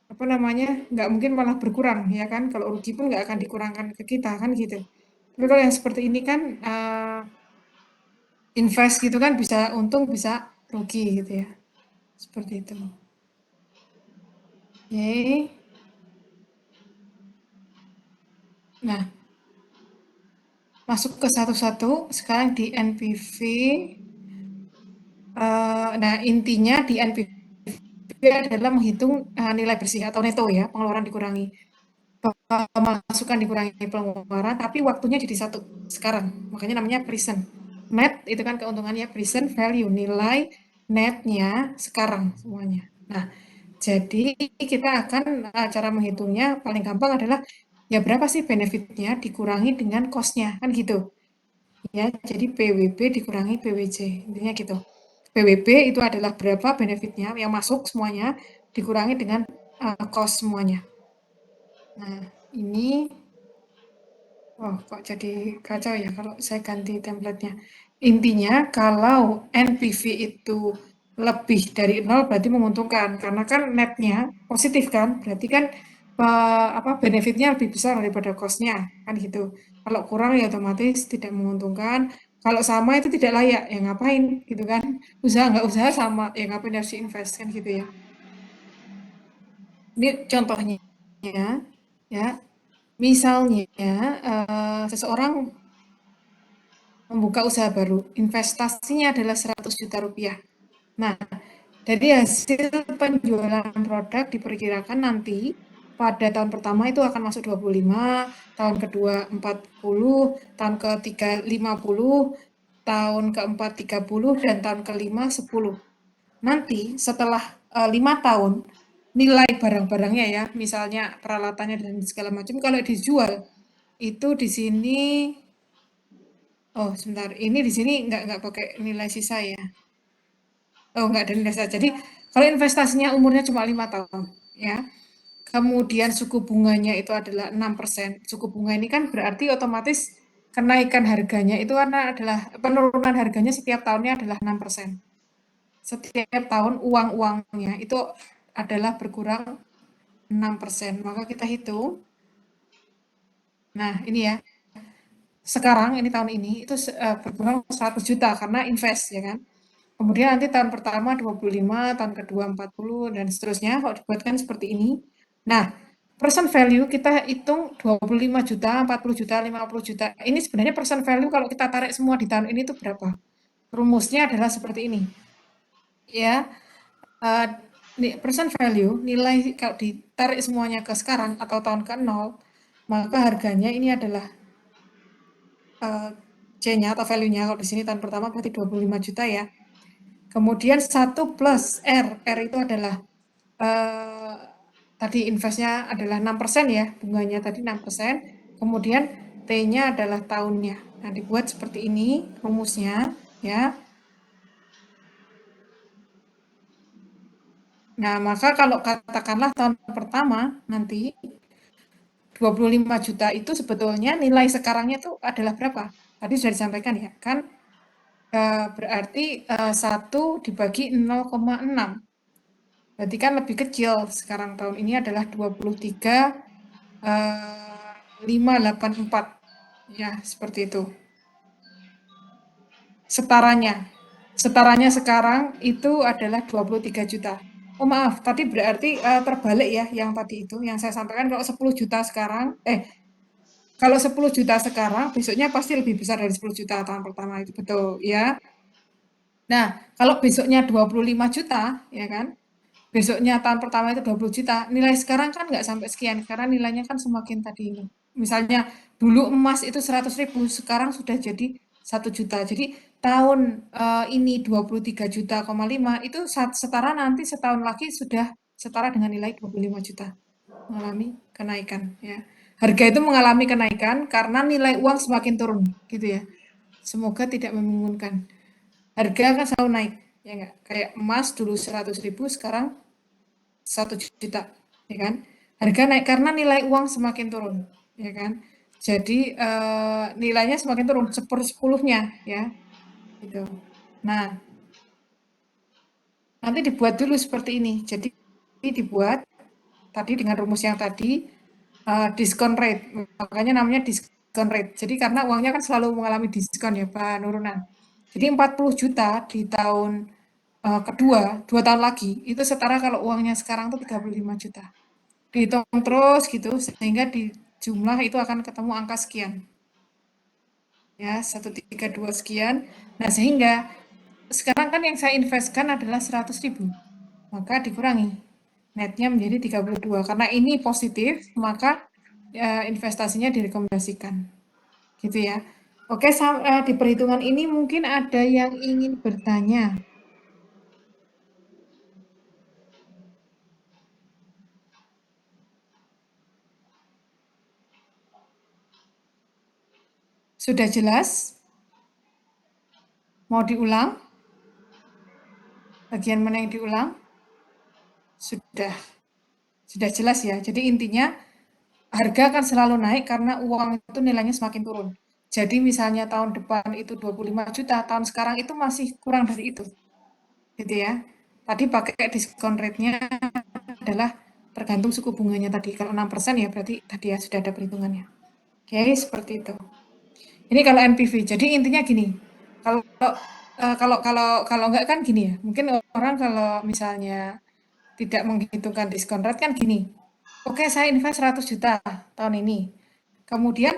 apa namanya, nggak mungkin malah berkurang ya kan, kalau rugi pun nggak akan dikurangkan ke kita kan gitu. Tapi kalau yang seperti ini kan invest gitu kan bisa untung bisa rugi gitu ya, seperti itu. Oke, nah masuk ke satu-satu sekarang di NPV. Nah intinya di NPV adalah menghitung nilai bersih atau neto ya, pengeluaran dikurangi masukan dikurangi pengeluaran, tapi waktunya jadi satu sekarang. Makanya namanya present. Net itu kan keuntungannya present value, nilai netnya sekarang semuanya. Nah, jadi kita akan cara menghitungnya paling gampang adalah ya berapa sih benefitnya dikurangi dengan cost-nya kan gitu. Ya, jadi PWB dikurangi PWJ, intinya gitu. PWB itu adalah berapa benefitnya yang masuk semuanya dikurangi dengan cost semuanya. Nah, ini kok jadi kacau ya kalau saya ganti template-nya. Intinya kalau NPV itu lebih dari 0 berarti menguntungkan karena kan netnya positif kan, berarti kan benefitnya lebih besar daripada cost-nya kan gitu. Kalau kurang ya otomatis tidak menguntungkan. Kalau sama itu tidak layak, ya ngapain gitu kan. Usaha nggak usaha sama, ya ngapain harus invest kan gitu ya. Ini contohnya ya. Misalnya seseorang membuka usaha baru, investasinya adalah 100 juta rupiah. Nah, dari hasil penjualan produk diperkirakan nanti pada tahun pertama itu akan masuk 25, tahun kedua 40, tahun ketiga 50, tahun keempat 30, dan tahun kelima 10. Nanti setelah 5 tahun, nilai barang-barangnya ya, misalnya peralatannya dan segala macam, kalau dijual itu di sini oh sebentar, ini di sini nggak pakai nilai sisa ya. Oh nggak ada nilai sisa. Jadi kalau investasinya umurnya cuma 5 tahun, ya. Kemudian suku bunganya itu adalah 6%. Suku bunga ini kan berarti otomatis kenaikan harganya itu karena adalah penurunan harganya setiap tahunnya adalah 6%. Setiap tahun uang-uangnya itu adalah berkurang 6%. Maka kita hitung. Nah, ini ya. Sekarang ini tahun ini itu berkurang 100 juta karena invest ya kan. Kemudian nanti tahun pertama 25, tahun kedua 40 dan seterusnya kalau dibuatkan seperti ini. Nah, present value kita hitung 25 juta, 40 juta, 50 juta. Ini sebenarnya present value kalau kita tarik semua di tahun ini itu berapa? Rumusnya adalah seperti ini. Ya, present value nilai kalau ditarik semuanya ke sekarang atau tahun ke 0, maka harganya ini adalah C-nya atau value-nya kalau di sini tahun pertama berarti 25 juta ya. Kemudian 1 plus R. R itu adalah tadi investnya adalah 6% ya, bunganya tadi 6%. Kemudian T-nya adalah tahunnya. Nah, dibuat seperti ini rumusnya ya. Nah, maka kalau katakanlah tahun pertama nanti 25 juta itu sebetulnya nilai sekarangnya itu adalah berapa? Tadi sudah disampaikan ya, kan berarti 1 dibagi 0,6. Berarti kan lebih kecil sekarang tahun ini adalah 23.584. Ya, seperti itu. Setaranya sekarang itu adalah 23 juta. Oh maaf, tadi berarti terbalik ya yang tadi itu, yang saya sampaikan kalau 10 juta sekarang, kalau 10 juta sekarang, besoknya pasti lebih besar dari 10 juta tahun pertama itu, betul ya. Nah, kalau besoknya 25 juta, ya kan, besoknya tahun pertama itu 20 juta, nilai sekarang kan nggak sampai sekian, karena nilainya kan semakin tadi ini. Misalnya dulu emas itu 100.000, sekarang sudah jadi 1 juta. Jadi tahun ini 23 juta, 5 itu setara nanti setahun lagi sudah setara dengan nilai 25 juta. Mengalami kenaikan ya. Harga itu mengalami kenaikan karena nilai uang semakin turun gitu ya. Semoga tidak membingungkan. Harga kan selalu naik, ya enggak? Kayak emas dulu 100.000, sekarang 1 juta, ya kan? Harga naik karena nilai uang semakin turun, ya kan? Jadi nilainya semakin turun, 1/10-nya, ya, gitu. Nah, nanti dibuat dulu seperti ini. Jadi dibuat tadi dengan rumus yang tadi diskon rate, makanya namanya diskon rate. Jadi karena uangnya kan selalu mengalami diskon ya, penurunan. Jadi 40 juta di tahun kedua, 2 tahun lagi, itu setara kalau uangnya sekarang tuh 35 juta. Dihitung terus gitu, sehingga di jumlah itu akan ketemu angka sekian. Ya, 132 sekian. Nah, sehingga sekarang kan yang saya investkan adalah 100.000. Maka dikurangi. Netnya menjadi 32. Karena ini positif, maka investasinya direkomendasikan. Gitu ya. Oke, di perhitungan ini mungkin ada yang ingin bertanya. Sudah jelas? Mau diulang? Bagian mana yang diulang? Sudah jelas ya. Jadi intinya harga akan selalu naik karena uang itu nilainya semakin turun. Jadi misalnya tahun depan itu 25 juta, tahun sekarang itu masih kurang dari itu. Gitu ya. Tadi pakai diskon rate-nya adalah tergantung suku bunganya tadi. Kalau 6% ya berarti tadi ya sudah ada perhitungannya. Oke, seperti itu. Ini kalau NPV. Jadi intinya gini. Kalau enggak kan gini ya. Mungkin orang kalau misalnya tidak menghitungkan diskon rate kan gini. Oke, saya invest 100 juta tahun ini. Kemudian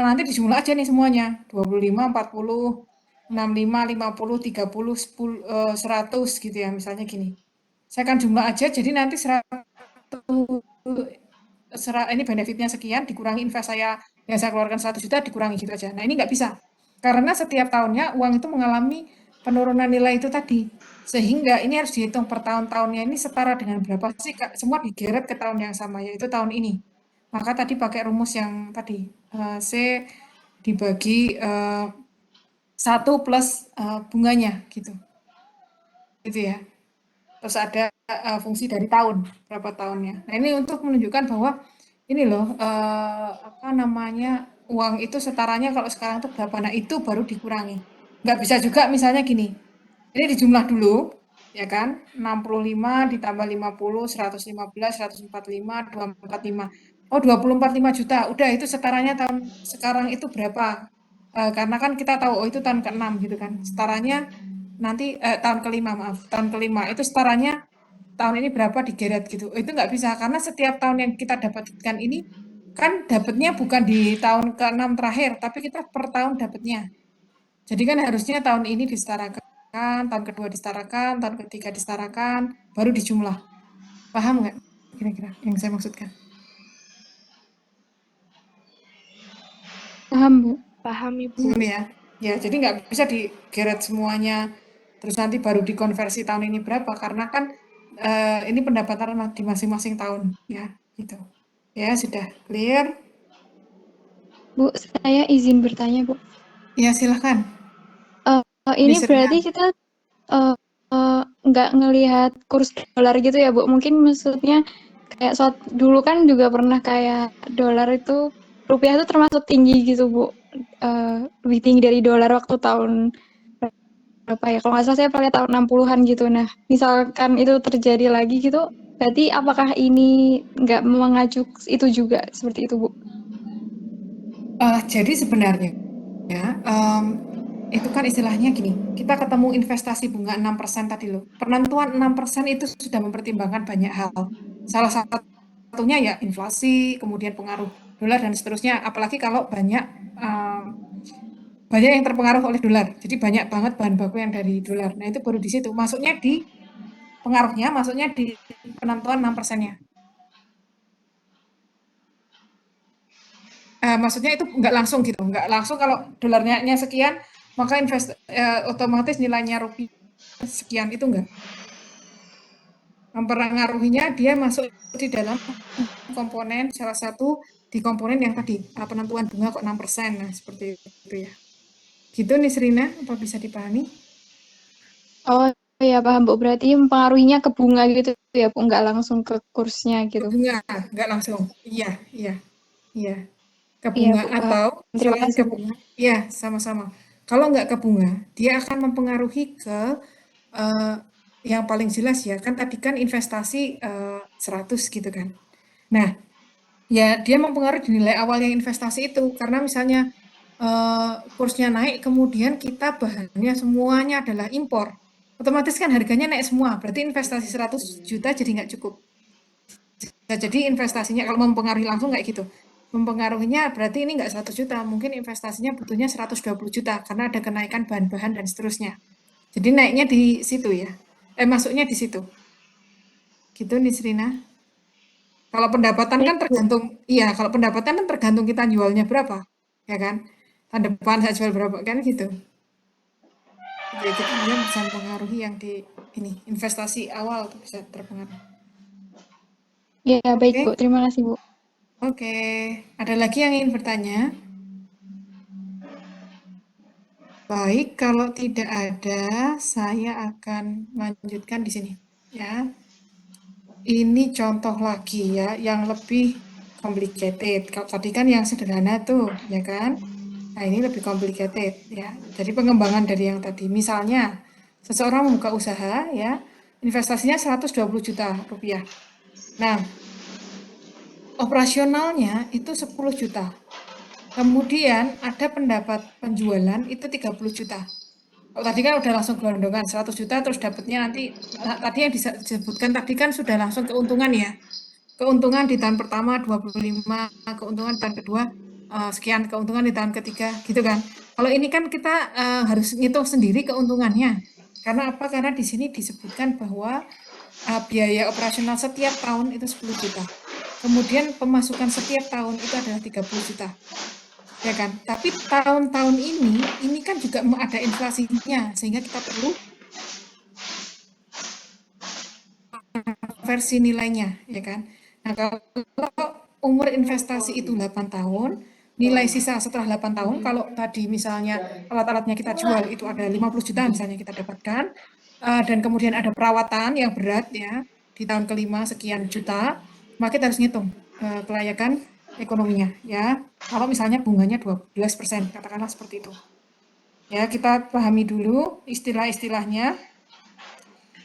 nanti dijumlah aja nih semuanya. 25, 40, 65, 50, 30, 10, 100 gitu ya. Misalnya gini. Saya akan jumlah aja, jadi nanti 100, ini benefitnya sekian, dikurangi invest saya yang saya keluarkan 100 juta, dikurangi gitu aja. Nah ini nggak bisa. Karena setiap tahunnya uang itu mengalami penurunan nilai itu tadi. Sehingga ini harus dihitung per tahun-tahunnya ini setara dengan berapa sih, semua digeret ke tahun yang sama, yaitu tahun ini. Maka tadi pakai rumus yang tadi, C dibagi 1 plus bunganya gitu. Gitu ya. Terus ada fungsi dari tahun, berapa tahunnya. Nah ini untuk menunjukkan bahwa ini loh, apa namanya, uang itu setaranya kalau sekarang tuh berapa, nah itu baru dikurangi. Nggak bisa juga misalnya gini, ini dijumlah dulu, ya kan, 65 ditambah 50, 115, 145, 245. Oh 245 juta, udah itu setaranya tahun sekarang itu berapa. Karena kan kita tahu, oh itu tahun ke-6 gitu kan, setaranya nanti tahun kelima maaf, tahun kelima itu setaranya tahun ini berapa digeret gitu. Itu nggak bisa karena setiap tahun yang kita dapatkan ini kan dapatnya bukan di tahun ke-6 terakhir, tapi kita per tahun dapatnya. Jadi kan harusnya tahun ini disetarakan, tahun kedua disetarakan, tahun ketiga disetarakan, baru dijumlah. Paham nggak kira-kira yang saya maksudkan? Paham, Bu. Paham, Ibu. Paham ya? Ya, jadi nggak bisa digeret semuanya, terus nanti baru dikonversi tahun ini berapa, karena kan ini pendapatan di masing-masing tahun, ya, gitu. Ya, sudah clear? Bu, saya izin bertanya, Bu. Ya, silahkan. Ini Bisa berarti kita nggak ngelihat kurs dolar gitu ya, Bu? Mungkin maksudnya kayak dulu kan juga pernah kayak dolar itu, rupiah itu termasuk tinggi gitu, Bu. Lebih tinggi dari dolar waktu tahun berapa ya? Kalau nggak salah saya pernah lihat tahun 60-an gitu. Nah, misalkan itu terjadi lagi gitu, berarti apakah ini nggak mengacu itu juga seperti itu, Bu? Jadi sebenarnya ya, itu kan istilahnya gini, kita ketemu investasi bunga 6% tadi loh. Penentuan 6% itu sudah mempertimbangkan banyak hal. Salah satunya ya inflasi, kemudian pengaruh dolar dan seterusnya. Apalagi kalau banyak yang terpengaruh oleh dolar. Jadi banyak banget bahan baku yang dari dolar. Nah, itu baru di situ. Masuknya di pengaruhnya, masuknya di penentuan 6%-nya. Maksudnya itu nggak langsung gitu, nggak langsung kalau dolarnya sekian, maka otomatis nilainya rupiah sekian, itu enggak. Mempengaruhinya dia masuk di dalam komponen, salah satu di komponen yang tadi, penentuan bunga kok 6%, nah seperti itu ya. Gitu nih Serina, apa bisa dipahami? Oh ya paham Bu, berarti mempengaruhinya ke bunga gitu ya Bu, nggak langsung ke kursnya Ke gitu. bunga, nggak langsung. Iya, iya, iya. Ke Iya bunga Bu, paham. atau Terima selain kasih ke Bu. bunga, ya sama-sama. Kalau nggak ke bunga, dia akan mempengaruhi ke eh, yang paling jelas ya, kan tadi kan investasi 100 gitu kan. Nah, ya dia mempengaruhi di nilai awal yang investasi itu, karena misalnya kursnya naik, kemudian kita bahannya semuanya adalah impor, otomatis kan harganya naik semua, berarti investasi 100 juta jadi nggak cukup. Nah, jadi investasinya kalau mempengaruhi langsung kayak gitu. Mempengaruhinya berarti ini nggak 100 juta, mungkin investasinya butuhnya 120 juta karena ada kenaikan bahan-bahan dan seterusnya. Jadi naiknya di situ ya. Masuknya di situ. Gitu nih Serina. Kalau pendapatan Baik kan Bu. tergantung, iya kalau pendapatan kan tergantung kita jualnya berapa, ya kan? Tahun depan saya jual berapa kan gitu. Ya, jadi dia bisa mempengaruhi yang di ini investasi awal tuh bisa terpengaruh. Ya baik Bu, Oke, terima kasih Bu. oke. Ada lagi yang ingin bertanya? Baik, kalau tidak ada, saya akan lanjutkan di sini. Ya, ini contoh lagi ya, yang lebih complicated. Kalau tadi kan yang sederhana tuh, ya kan? Nah, ini lebih complicated ya. Jadi pengembangan dari yang tadi. Misalnya, seseorang membuka usaha ya, investasinya 120 juta rupiah. Nah, operasionalnya itu 10 juta. Kemudian ada pendapat penjualan itu 30 juta. Oh, tadi kan udah langsung gelondongan 100 juta terus dapatnya nanti, tadi yang disebutkan tadi kan sudah langsung keuntungan ya. Keuntungan di tahun pertama 25, keuntungan di tahun kedua sekian, keuntungan di tahun ketiga gitu kan. Kalau ini kan kita harus ngitung sendiri keuntungannya. Karena apa? Karena di sini disebutkan bahwa biaya operasional setiap tahun itu 10 juta. Kemudian pemasukan setiap tahun itu adalah 30 juta. Ya kan? Tapi tahun-tahun ini kan juga ada inflasinya, sehingga kita perlu versi nilainya, ya kan? Nah, kalau umur investasi itu 8 tahun, nilai sisa setelah 8 tahun, kalau tadi misalnya alat-alatnya kita jual itu ada 50 juta misalnya kita dapatkan, dan kemudian ada perawatan yang berat ya, di tahun kelima sekian juta, maka kita harus ngitung kelayakan ekonominya ya. Kalau misalnya bunganya 12%, katakanlah seperti itu. Ya, kita pahami dulu istilah-istilahnya.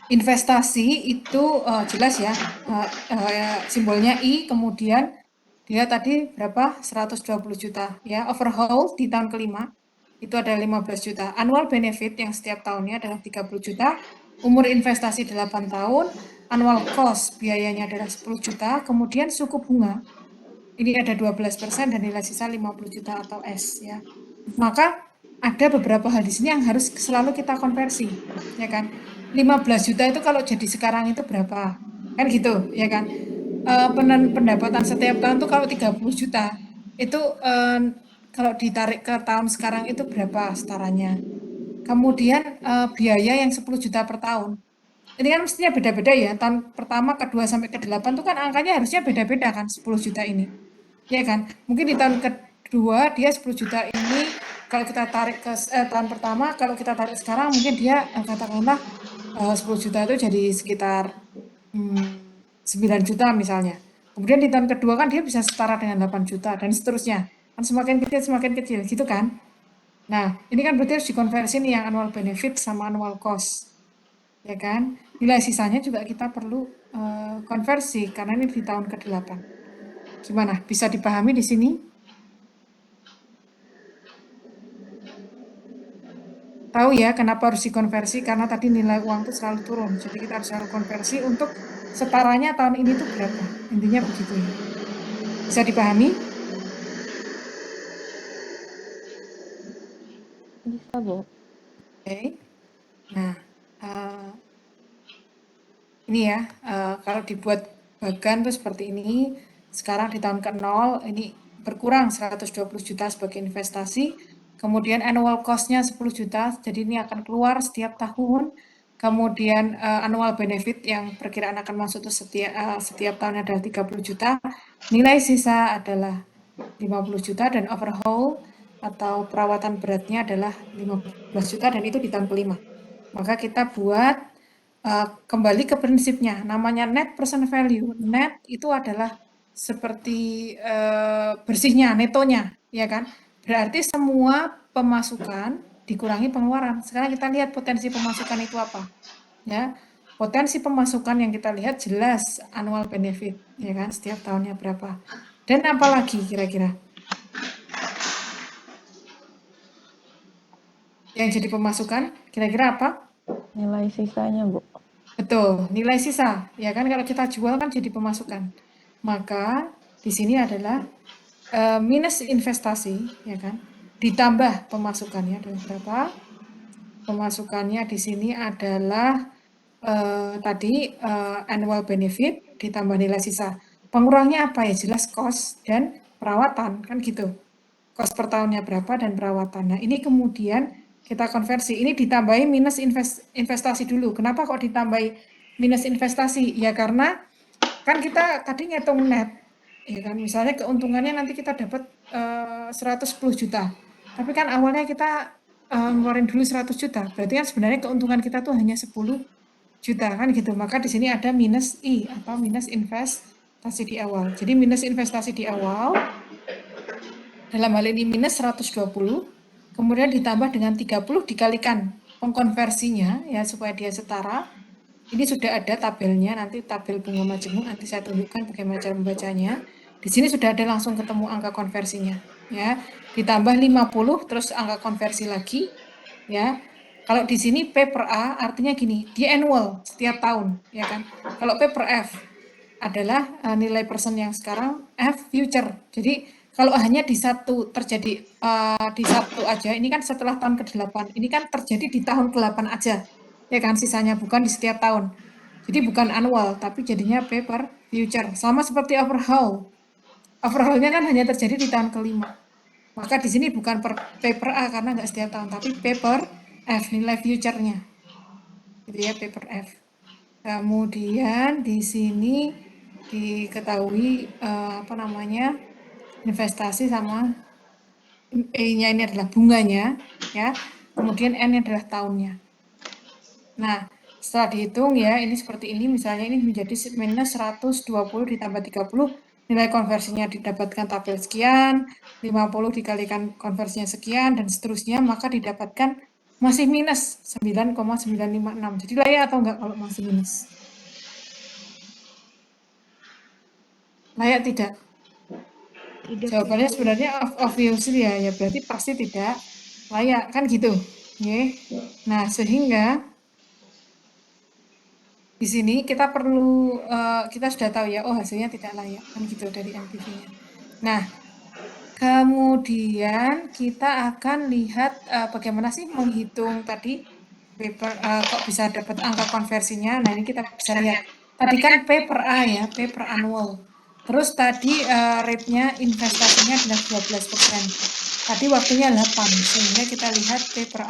Investasi itu jelas ya, simbolnya I, kemudian dia tadi berapa? 120 juta ya. Overhaul di tahun kelima itu ada 15 juta. Annual benefit yang setiap tahunnya adalah 30 juta. Umur investasi 8 tahun. Annual cost biayanya adalah 10 juta. Kemudian suku bunga ini ada 12% dan nilai sisa 50 juta atau S ya. Maka ada beberapa hal di sini yang harus selalu kita konversi, ya kan? 15 juta itu kalau jadi sekarang itu berapa? Kan gitu, ya kan? Pendapatan setiap tahun tuh kalau 30 juta, itu kalau ditarik ke tahun sekarang itu berapa setaranya? Kemudian biaya yang 10 juta per tahun. Ini kan mestinya beda-beda ya. Tahun pertama, kedua sampai ke-8 tuh kan angkanya harusnya beda-beda kan 10 juta ini. Ya kan? Mungkin di tahun kedua dia 10 juta ini kalau kita tarik ke tahun pertama, kalau kita tarik sekarang mungkin dia katakanlah 10 juta itu jadi sekitar 9 juta misalnya. Kemudian di tahun kedua kan dia bisa setara dengan 8 juta dan seterusnya. Kan semakin kecil gitu kan. Nah, ini kan berarti harus dikonversi nih yang annual benefit sama annual cost. Ya kan? Nilai sisanya juga kita perlu konversi karena ini di tahun ke-8. Gimana? Bisa dipahami di sini? tahu ya kenapa harus dikonversi, karena tadi nilai uang itu selalu turun. Jadi kita harus selalu konversi untuk setaranya tahun ini tuh berapa. Intinya begitu ya. Bisa dipahami? Bisa, Bu. Oke. Nah, ini ya, kalau dibuat bagan tuh seperti ini. Sekarang di tahun ke-0 ini berkurang 120 juta sebagai investasi. Kemudian annual cost-nya 10 juta, jadi ini akan keluar setiap tahun. Kemudian annual benefit yang perkiraan akan masuk itu setiap tahun adalah 30 juta. Nilai sisa adalah 50 juta dan overhaul atau perawatan beratnya adalah 15 juta dan itu di tahun kelima. Maka kita buat kembali ke prinsipnya, namanya net present value. Net itu adalah seperti bersihnya, netonya, ya kan? Berarti semua pemasukan dikurangi pengeluaran. Sekarang kita lihat potensi pemasukan itu apa, ya? Potensi pemasukan yang kita lihat jelas annual benefit, ya kan? Setiap tahunnya berapa. Dan apa lagi kira-kira? Yang jadi pemasukan, kira-kira apa? Nilai sisanya, Bu. Betul, nilai sisa. Ya kan kalau kita jual kan jadi pemasukan. Maka di sini adalah minus investasi, ya kan? Ditambah pemasukannya adalah berapa? Pemasukannya di sini adalah tadi annual benefit ditambah nilai sisa. Pengurangnya apa ya? Jelas cost dan perawatan, kan gitu. Cost per tahunnya berapa dan perawatan. Nah, ini kemudian kita konversi. Ini ditambahi minus investasi dulu. Kenapa kok ditambahi minus investasi? Ya karena kan kita tadi ngitung net. Ya kan, misalnya keuntungannya nanti kita dapat 110 juta. Tapi kan awalnya kita ngeluarin dulu 100 juta. Berarti kan sebenarnya keuntungan kita tuh hanya 10 juta kan gitu. Maka di sini ada minus I atau minus investasi di awal. Jadi minus investasi di awal dalam hal ini minus 120, kemudian ditambah dengan 30 dikalikan pengkonversinya ya supaya dia setara. Ini sudah ada tabelnya, nanti tabel bunga majemuk nanti saya tunjukkan bagaimana cara membacanya. Di sini sudah ada langsung ketemu angka konversinya ya. Ditambah 50 terus angka konversi lagi ya. Kalau di sini P per A artinya gini, dia annual setiap tahun ya kan. Kalau P per F adalah nilai persen yang sekarang, F future. Jadi kalau hanya di satu terjadi di satu aja, ini kan setelah tahun ke-8, ini kan terjadi di tahun ke-8 aja, ya kan sisanya bukan di setiap tahun. Jadi bukan annual, tapi jadinya P per future. Sama seperti overhaul. Overhaulnya kan hanya terjadi di tahun ke-5. Maka di sini bukan P per A karena nggak setiap tahun, tapi P per F, nilai future-nya. Gitu ya, P per F. Kemudian di sini diketahui apa namanya investasi sama E-nya ini adalah bunganya ya, kemudian N adalah tahunnya. Nah setelah dihitung ya ini seperti ini, misalnya ini menjadi minus 120 ditambah 30, nilai konversinya didapatkan tabel sekian, 50 dikalikan konversinya sekian dan seterusnya, maka didapatkan masih minus 9,956. Jadi layak atau enggak kalau masih minus? Layak tidak? Jawabannya sebenarnya obviously ya berarti pasti tidak layak kan gitu. Ya. Nah sehingga di sini kita perlu kita sudah tahu ya oh hasilnya tidak layak kan gitu dari NPV-nya. Nah kemudian kita akan lihat bagaimana sih menghitung tadi kok bisa dapat angka konversinya. Nah ini kita bisa lihat tadi kan P per A ya, P per annual. Terus tadi rate-nya investasinya adalah 12%. Tadi waktunya 8, sehingga kita lihat P per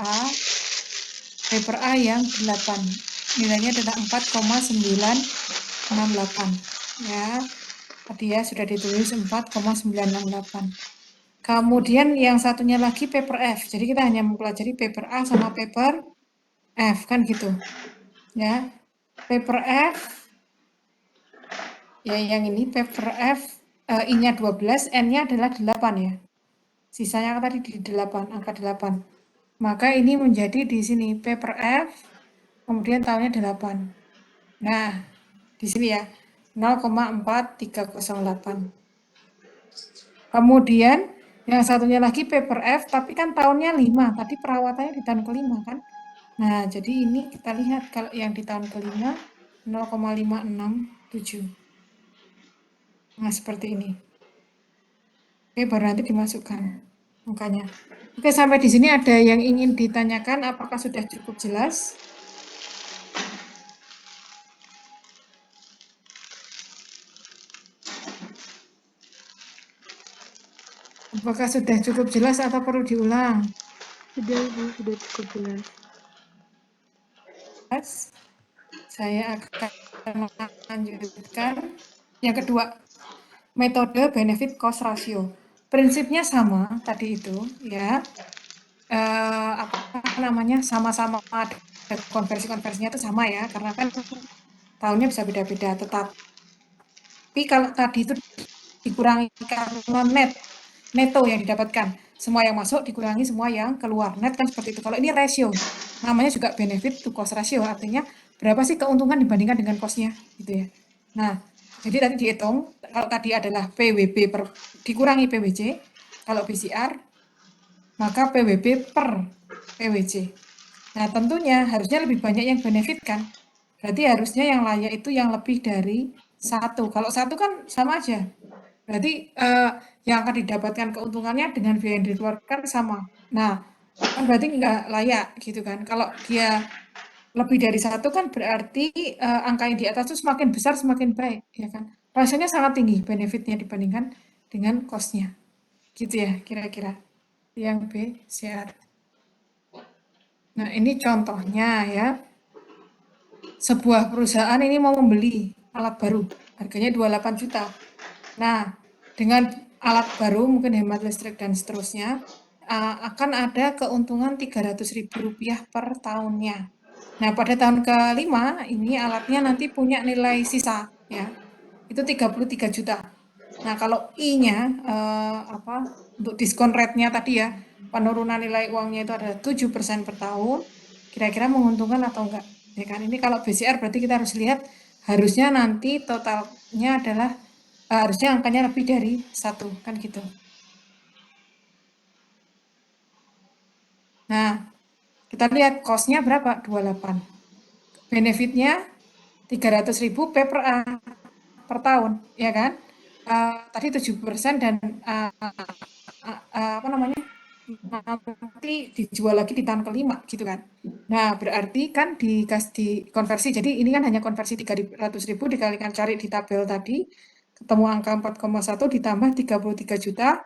A yang 8. Nilainya adalah 4,968. Ya, tadi ya sudah ditulis 4,968. Kemudian yang satunya lagi P per F. Jadi kita hanya mempelajari P per A sama P per F kan gitu. Ya, P per F ya yang ini P per F I-nya 12, N-nya adalah 8 ya. Sisanya tadi di 8, angka 8. Maka ini menjadi di sini P per F, kemudian tahunnya 8. Nah, di sini ya, 0,4308. Kemudian Yang satunya lagi paper F, tapi kan tahunnya 5, tadi perawatannya di tahun ke-5 kan. Nah, jadi ini kita lihat kalau yang di tahun ke-5 0,567. Nah, seperti ini. Oke, baru nanti dimasukkan angkanya. Oke, sampai di sini ada yang ingin ditanyakan, apakah sudah cukup jelas? Apakah sudah cukup jelas atau perlu diulang? Sudah, Ibu, sudah cukup jelas. Saya akan melanjutkan. Yang kedua, metode benefit cost ratio. Prinsipnya sama tadi itu, ya. Apa namanya, sama-sama ada konversi-konversinya itu sama ya, karena kan tahunnya bisa beda-beda. Tetapi kalau tadi itu dikurangi karena neto yang didapatkan, semua yang masuk dikurangi semua yang keluar, net kan seperti itu. Kalau ini ratio, namanya juga benefit to cost ratio, artinya berapa sih keuntungan dibandingkan dengan cost-nya gitu ya. Nah, jadi tadi dihitung, kalau tadi adalah PWB dikurangi PWC, kalau PCR maka PWB per PWC. Nah, tentunya harusnya lebih banyak yang benefit kan, berarti harusnya yang layak itu yang lebih dari 1. Kalau 1 kan sama aja, berarti yang akan didapatkan keuntungannya dengan biaya yang dikeluarkan sama. Nah, kan berarti nggak layak gitu kan. Kalau dia lebih dari 1 kan berarti angka yang di atas itu semakin besar semakin baik, ya kan. Rasanya sangat tinggi benefitnya dibandingkan dengan cost-nya. Gitu ya kira-kira. Yang B, CR. Nah, ini contohnya ya. Sebuah perusahaan ini mau membeli alat baru, harganya 28 juta. Nah, dengan alat baru, mungkin hemat listrik dan seterusnya, akan ada keuntungan Rp300.000 per tahunnya. Nah, pada tahun ke-5, ini alatnya nanti punya nilai sisa, ya, itu 33 juta. Nah, kalau I-nya, untuk diskon rate-nya tadi ya, penurunan nilai uangnya itu ada 7% per tahun, kira-kira menguntungkan atau enggak? Ya kan, ini kalau BCR berarti kita harus lihat, harusnya nanti totalnya adalah harusnya angkanya lebih dari 1, kan gitu. Nah, kita lihat cost-nya berapa? 28. Benefit-nya 300.000 per tahun, ya kan? Tadi 7% dan apa namanya? Nanti dijual lagi di tahun ke-5 gitu kan. Nah, berarti kan di konversi. Jadi ini kan hanya konversi 300.000 dikalikan cari di tabel tadi, ketemu angka 4,1 ditambah 33 juta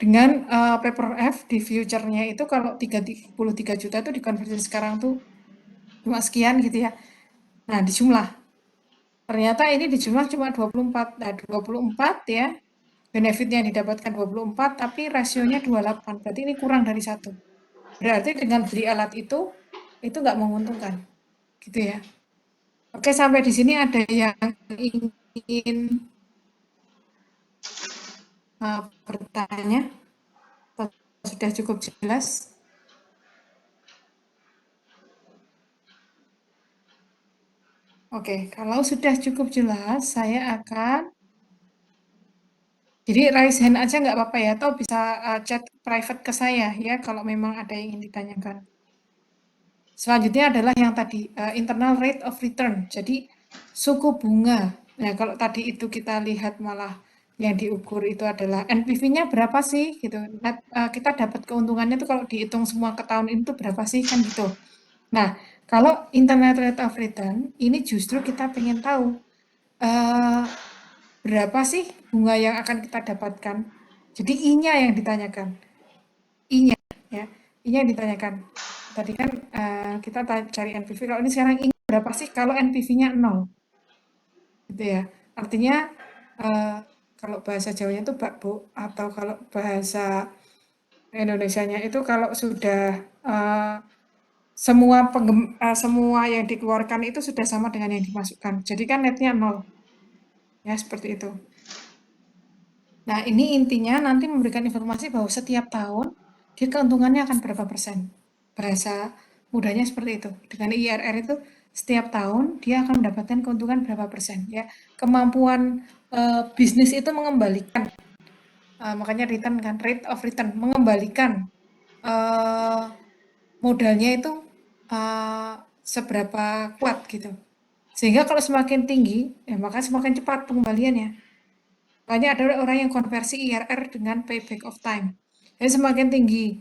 dengan paper F di future-nya itu kalau 33 juta itu dikonversi sekarang tuh cuma sekian gitu ya. Nah, dijumlah. Ternyata ini dijumlah cuma 24. Nah, 24 ya. Benefitnya yang didapatkan 24 tapi rasionya 28. Berarti ini kurang dari 1. Berarti dengan beli alat itu nggak menguntungkan. Gitu ya. Oke, sampai di sini ada yang ingin bertanya? Sudah cukup jelas? Oke, kalau sudah cukup jelas, saya akan jadi raise hand aja nggak apa-apa ya, atau bisa chat private ke saya ya, kalau memang ada yang ingin ditanyakan. Selanjutnya adalah yang tadi, internal rate of return, jadi suku bunga. Nah, kalau tadi itu kita lihat malah yang diukur itu adalah NPV-nya berapa sih gitu. Nah, kita dapat keuntungannya itu kalau dihitung semua ke tahun itu berapa sih kan gitu. Nah, kalau internal rate of return ini justru kita pengen tahu berapa sih bunga yang akan kita dapatkan. Jadi I-nya yang ditanyakan. I-nya ya. I-nya yang ditanyakan. Tadi kan kita cari NPV. Kalau ini sekarang I-nya berapa sih kalau NPV-nya 0. Gitu ya. Artinya kalau bahasa Jawanya itu bakbo, atau kalau bahasa Indonesianya itu kalau sudah semua yang dikeluarkan itu sudah sama dengan yang dimasukkan. Jadi kan netnya 0. Ya, seperti itu. Nah, ini intinya nanti memberikan informasi bahwa setiap tahun dia keuntungannya akan berapa persen. Bahasa mudahnya seperti itu. Dengan IRR itu setiap tahun dia akan mendapatkan keuntungan berapa persen. Ya, kemampuan bisnis itu mengembalikan makanya return kan, rate of return, mengembalikan modalnya itu seberapa kuat gitu. Sehingga kalau semakin tinggi, ya maka semakin cepat pengembaliannya. Makanya ada orang yang konversi IRR dengan payback of time. Jadi semakin tinggi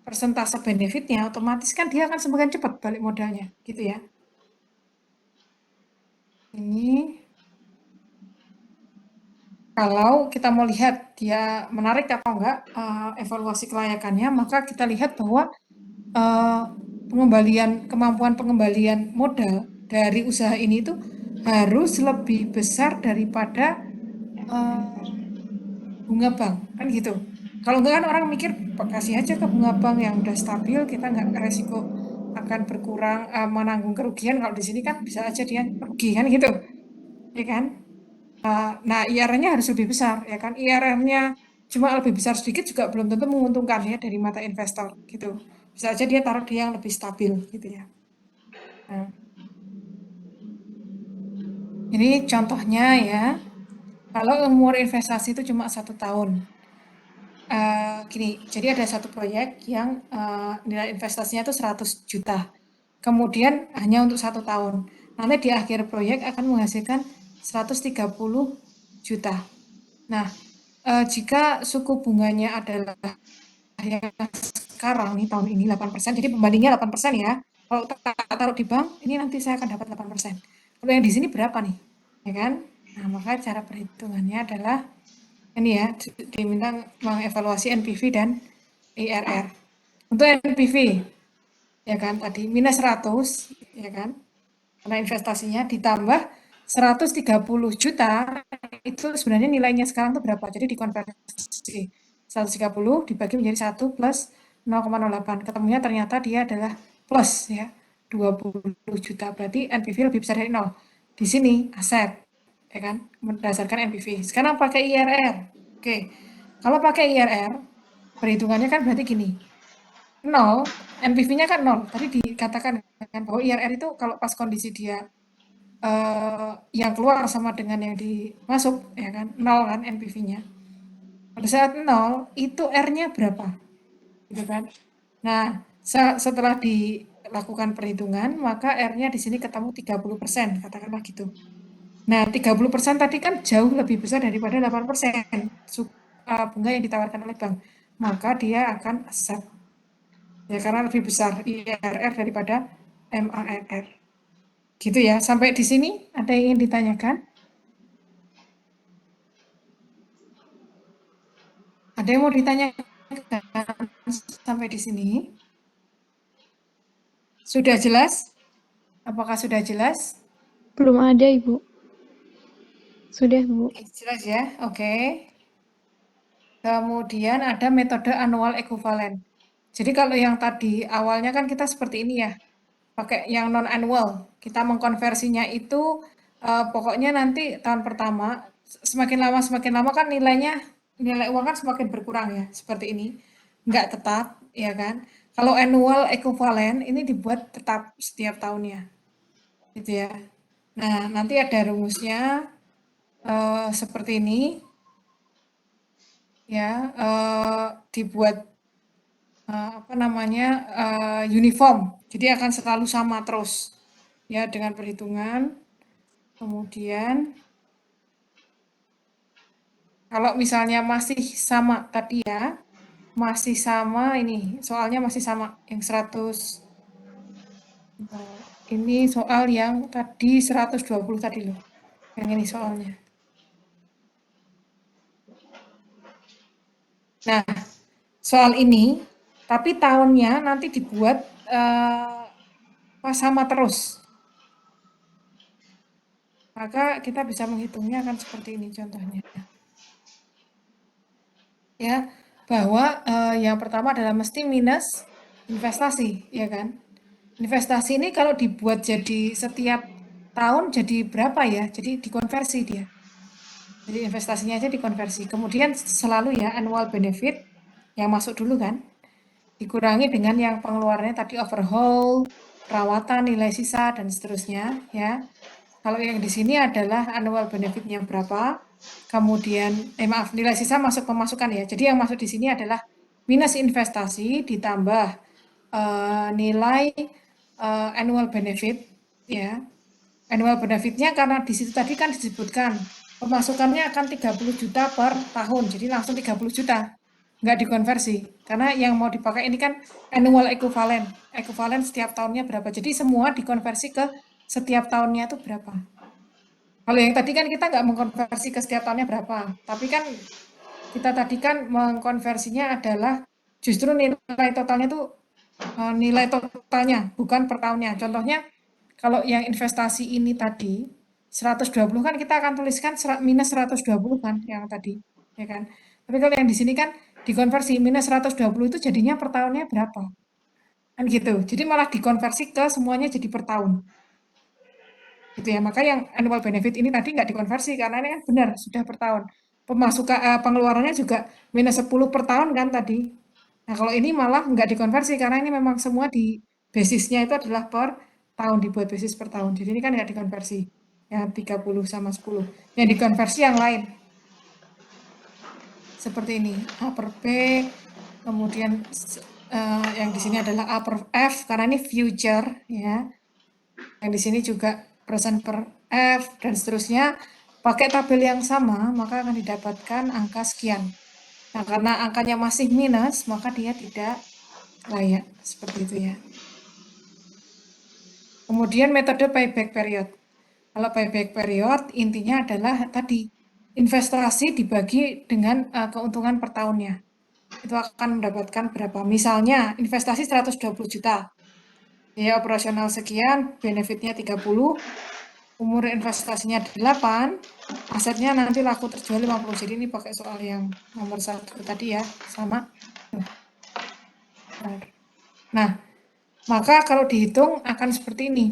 persentase benefitnya, otomatis kan dia akan semakin cepat balik modalnya, gitu ya. Ini kalau kita mau lihat dia menarik atau enggak evaluasi kelayakannya, maka kita lihat bahwa kemampuan pengembalian modal dari usaha ini itu harus lebih besar daripada bunga bank, kan gitu. Kalau enggak kan orang mikir kasih aja ke bunga bank yang udah stabil, kita nggak resiko akan berkurang menanggung kerugian. Kalau di sini kan bisa aja dia rugi kan gitu, ya kan? Nah, IRR-nya harus lebih besar, ya kan? IRR-nya cuma lebih besar sedikit juga belum tentu menguntungkan ya dari mata investor, gitu. Bisa aja dia taruh di yang lebih stabil, gitu ya. Nah, ini contohnya ya, kalau umur investasi itu cuma 1 tahun. Gini, jadi ada satu proyek yang nilai investasinya itu 100 juta. Kemudian hanya untuk 1 tahun. Nanti di akhir proyek akan menghasilkan 130 juta. Nah, jika suku bunganya adalah yang sekarang nih tahun ini 8%, jadi pembandingnya 8% ya. Kalau taruh di bank, ini nanti saya akan dapat 8%. Kalau yang di sini berapa nih? Ya kan? Nah, maka cara perhitungannya adalah ini ya, diminta mengevaluasi NPV dan IRR. Untuk NPV, ya kan, tadi minus 100, ya kan, karena investasinya ditambah 130 juta, itu sebenarnya nilainya sekarang itu berapa? Jadi dikonversi 130 dibagi menjadi 1 plus 0,08. Ketemunya ternyata dia adalah plus ya, 20 juta. Berarti NPV lebih besar dari 0. Di sini aset, ya kan, berdasarkan NPV. Sekarang pakai IRR. Oke, kalau pakai IRR, perhitungannya kan berarti gini, 0, NPV-nya kan 0. Tadi dikatakan kan bahwa IRR itu kalau pas kondisi dia yang keluar sama dengan yang dimasuk, ya kan, 0 kan NPV-nya. Pada saat 0, itu R-nya berapa? Gitu kan. Nah, setelah dilakukan perhitungan, maka R-nya di sini ketemu 30%, katakanlah gitu. Nah, 30% tadi kan jauh lebih besar daripada 8% bunga yang ditawarkan oleh bank. Maka dia akan accept. Ya, karena lebih besar IRR daripada MARR. Gitu ya, sampai di sini ada yang ingin ditanyakan? Ada yang mau ditanyakan sampai di sini? Sudah jelas? Apakah sudah jelas? Belum ada, Ibu. Sudah, Bu. Jelas ya, oke. Kemudian ada metode annual equivalent. Jadi kalau yang tadi awalnya kan kita seperti ini ya, pakai yang non-annual. Kita mengkonversinya itu pokoknya nanti tahun pertama, semakin lama kan nilai uang kan semakin berkurang ya, seperti ini. Nggak tetap, ya kan. Kalau annual equivalent ini dibuat tetap setiap tahunnya, gitu ya. Nah, nanti ada rumusnya seperti ini, ya, dibuat uniform, jadi akan selalu sama terus, ya, dengan perhitungan. Kemudian kalau misalnya masih sama tadi ya, masih sama ini, soalnya masih sama yang 100, ini soal yang tadi 120 tadi loh, yang ini soalnya. Nah, soal ini, tapi tahunnya nanti dibuat sama terus. Maka kita bisa menghitungnya akan seperti ini contohnya. Ya, bahwa yang pertama adalah mesti minus investasi, ya kan? Investasi ini kalau dibuat jadi setiap tahun jadi berapa ya? Jadi dikonversi dia. Jadi investasinya aja dikonversi. Kemudian selalu ya annual benefit yang masuk dulu kan. Dikurangi dengan yang pengeluarannya tadi overhaul, perawatan, nilai sisa dan seterusnya ya. Kalau yang di sini adalah annual benefit-nya berapa, kemudian nilai sisa masuk pemasukan ya. Jadi yang masuk di sini adalah minus investasi ditambah nilai annual benefit ya. Annual benefit-nya karena di situ tadi kan disebutkan pemasukannya akan 30 juta per tahun, jadi langsung 30 juta. Nggak dikonversi, karena yang mau dipakai ini kan annual equivalent. Equivalent setiap tahunnya berapa. Jadi semua dikonversi ke setiap tahunnya itu berapa. Kalau yang tadi kan kita nggak mengkonversi ke setiap tahunnya berapa, tapi kan kita tadi kan mengkonversinya adalah justru nilai totalnya tuh nilai totalnya, bukan per tahunnya. Contohnya, kalau yang investasi ini tadi 120 kan kita akan tuliskan minus 120 kan yang tadi, ya kan. Tapi kalau yang di sini kan dikonversi minus 120 itu jadinya per tahunnya berapa? Kan gitu. Jadi malah dikonversi ke semuanya jadi per tahun. Gitu ya. Maka yang annual benefit ini tadi nggak dikonversi karena ini kan benar sudah per tahun. Pemasukan pengeluarannya juga minus 10 per tahun kan tadi. Nah, kalau ini malah nggak dikonversi karena ini memang semua di basisnya itu adalah per tahun, dibuat basis per tahun. Jadi ini kan nggak dikonversi. Yang 30 sama 10. Yang dikonversi yang lain. Seperti ini. A per B, kemudian yang di sini adalah A per F karena ini future ya. Yang di sini juga present per F dan seterusnya. Pakai tabel yang sama, maka akan didapatkan angka sekian. Nah, karena angkanya masih minus, maka dia tidak layak. Seperti itu ya. Kemudian metode payback period. Kalau payback period, intinya adalah tadi, investasi dibagi dengan keuntungan per tahunnya. Itu akan mendapatkan berapa. Misalnya, investasi 120 juta. Biaya operasional sekian, benefitnya 30, umur investasinya 8, asetnya nanti laku terjual 50. Jadi ini pakai soal yang nomor 1 tadi ya, sama. Nah, maka kalau dihitung akan seperti ini.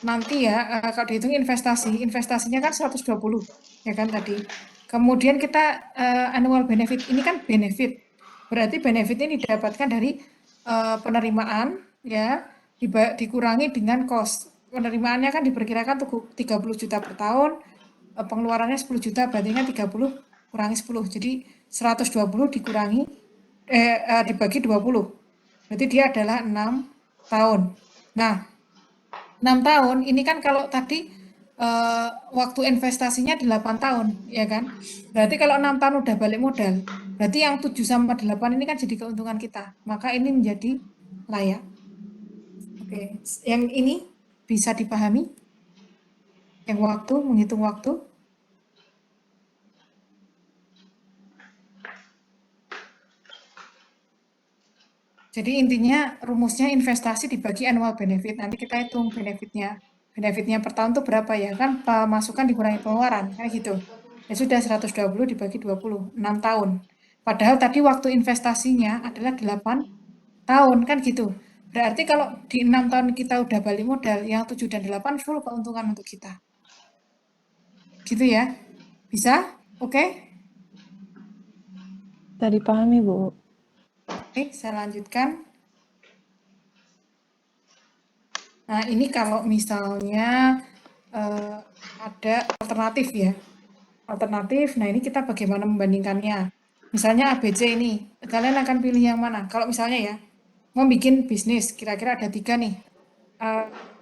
Nanti ya, kalau dihitung investasinya kan 120, ya kan tadi. Kemudian kita annual benefit, ini kan benefit. Berarti benefit ini didapatkan dari penerimaan, ya, dikurangi dengan cost. Penerimaannya kan diperkirakan 30 juta per tahun, pengeluarannya 10 juta, berarti kan 30 kurangi 10. Jadi 120 dikurangi, dibagi 20. Berarti dia adalah 6 tahun. Nah, 6 tahun, ini kan kalau tadi waktu investasinya 8 tahun, ya kan? Berarti kalau 6 tahun udah balik modal, berarti yang 7 sama 8 ini kan jadi keuntungan kita. Maka ini menjadi layak. Oke, yang ini bisa dipahami? Yang waktu, menghitung waktu? Jadi intinya rumusnya investasi dibagi annual benefit. Nanti kita hitung benefitnya. Benefitnya per tahun tuh berapa ya? Kan pemasukan dikurangi pengeluaran, kayak gitu. Ya sudah 120 dibagi 20, 6 tahun. Padahal tadi waktu investasinya adalah 8 tahun, kan gitu. Berarti kalau di 6 tahun kita udah balik modal, yang 7 dan 8 full keuntungan untuk kita. Gitu ya? Bisa? Oke? Bisa dipahami, Bu. Oke, saya lanjutkan. Nah, ini kalau misalnya ada alternatif ya. Alternatif, nah ini kita bagaimana membandingkannya. Misalnya ABC ini, kalian akan pilih yang mana? Kalau misalnya ya, mau bikin bisnis, kira-kira ada 3 nih.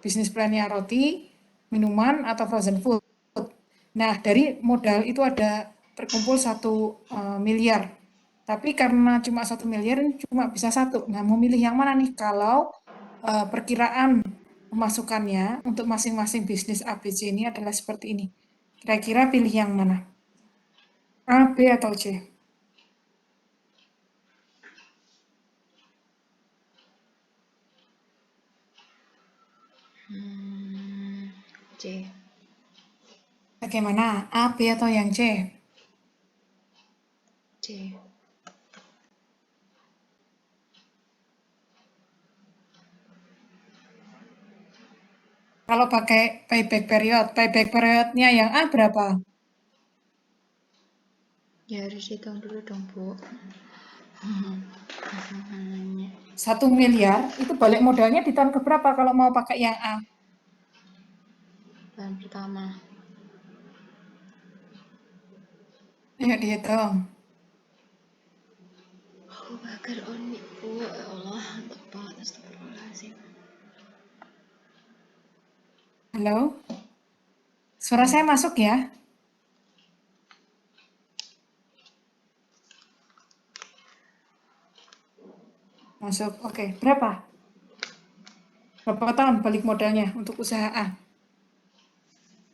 Bisnis plan-nya roti, minuman, atau frozen food. Nah, dari modal itu ada terkumpul 1 miliar. Tapi karena cuma 1 miliar, ini cuma bisa 1. Nah, mau milih yang mana nih? Kalau perkiraan pemasukannya untuk masing-masing bisnis ABC ini adalah seperti ini. Kira-kira pilih yang mana? A, B, atau C? C. Bagaimana? A, B, atau yang C? C. Kalau pakai payback periodnya yang A berapa? Ya harus hitung dulu dong, Bu. Pasangannya 1 miliar itu balik modalnya di tahun keberapa kalau mau pakai yang A? tahun pertama. Ayo dihitung. Aku bakar Oni bu, ya Allah, untuk banget astagfirullahaladzim. Halo? Suara saya masuk ya? Masuk, oke. Berapa? Berapa tahun balik modalnya untuk usaha A?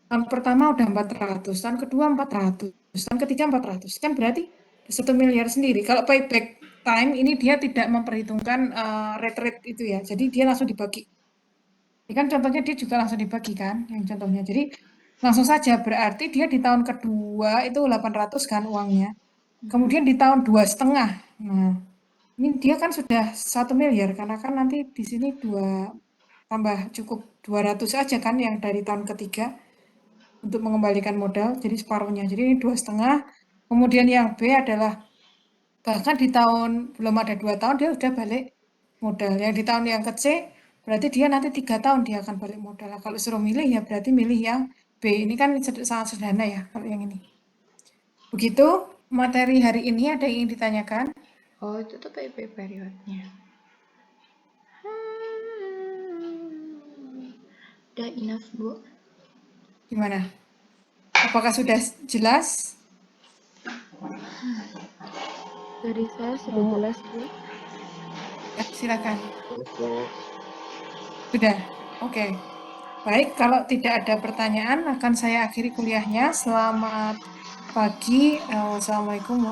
Tahun pertama udah 400, tahun kedua 400, tahun ketiga 400. Kan berarti 1 miliar sendiri. Kalau payback time ini dia tidak memperhitungkan rate itu ya. Jadi dia langsung dibagi. Ini kan contohnya dia juga langsung dibagi kan, yang contohnya. Jadi langsung saja berarti dia di tahun kedua itu 800 kan uangnya. Kemudian di tahun 2,5. Nah, ini dia kan sudah 1 miliar karena kan nanti di sini 2 tambah cukup 200 aja kan yang dari tahun ketiga untuk mengembalikan modal, jadi separuhnya. Jadi ini 2,5. Kemudian yang B adalah bahkan di tahun belum ada 2 tahun dia udah balik modal. Yang di tahun yang ke C berarti dia nanti 3 tahun dia akan balik modal. Nah, kalau suruh milih ya berarti milih yang B. Ini kan sangat sederhana ya kalau yang ini. Begitu materi hari ini ada yang ingin ditanyakan? Oh, itu tuh payback periodnya. Udah enough, Bu. Gimana? Apakah sudah jelas? Dari saya sudah jelas, Bu. Ya, silakan. Itu Sudah? Oke. Baik, kalau tidak ada pertanyaan akan saya akhiri kuliahnya. Selamat pagi. Wassalamualaikum warahmatullahi wabarakatuh.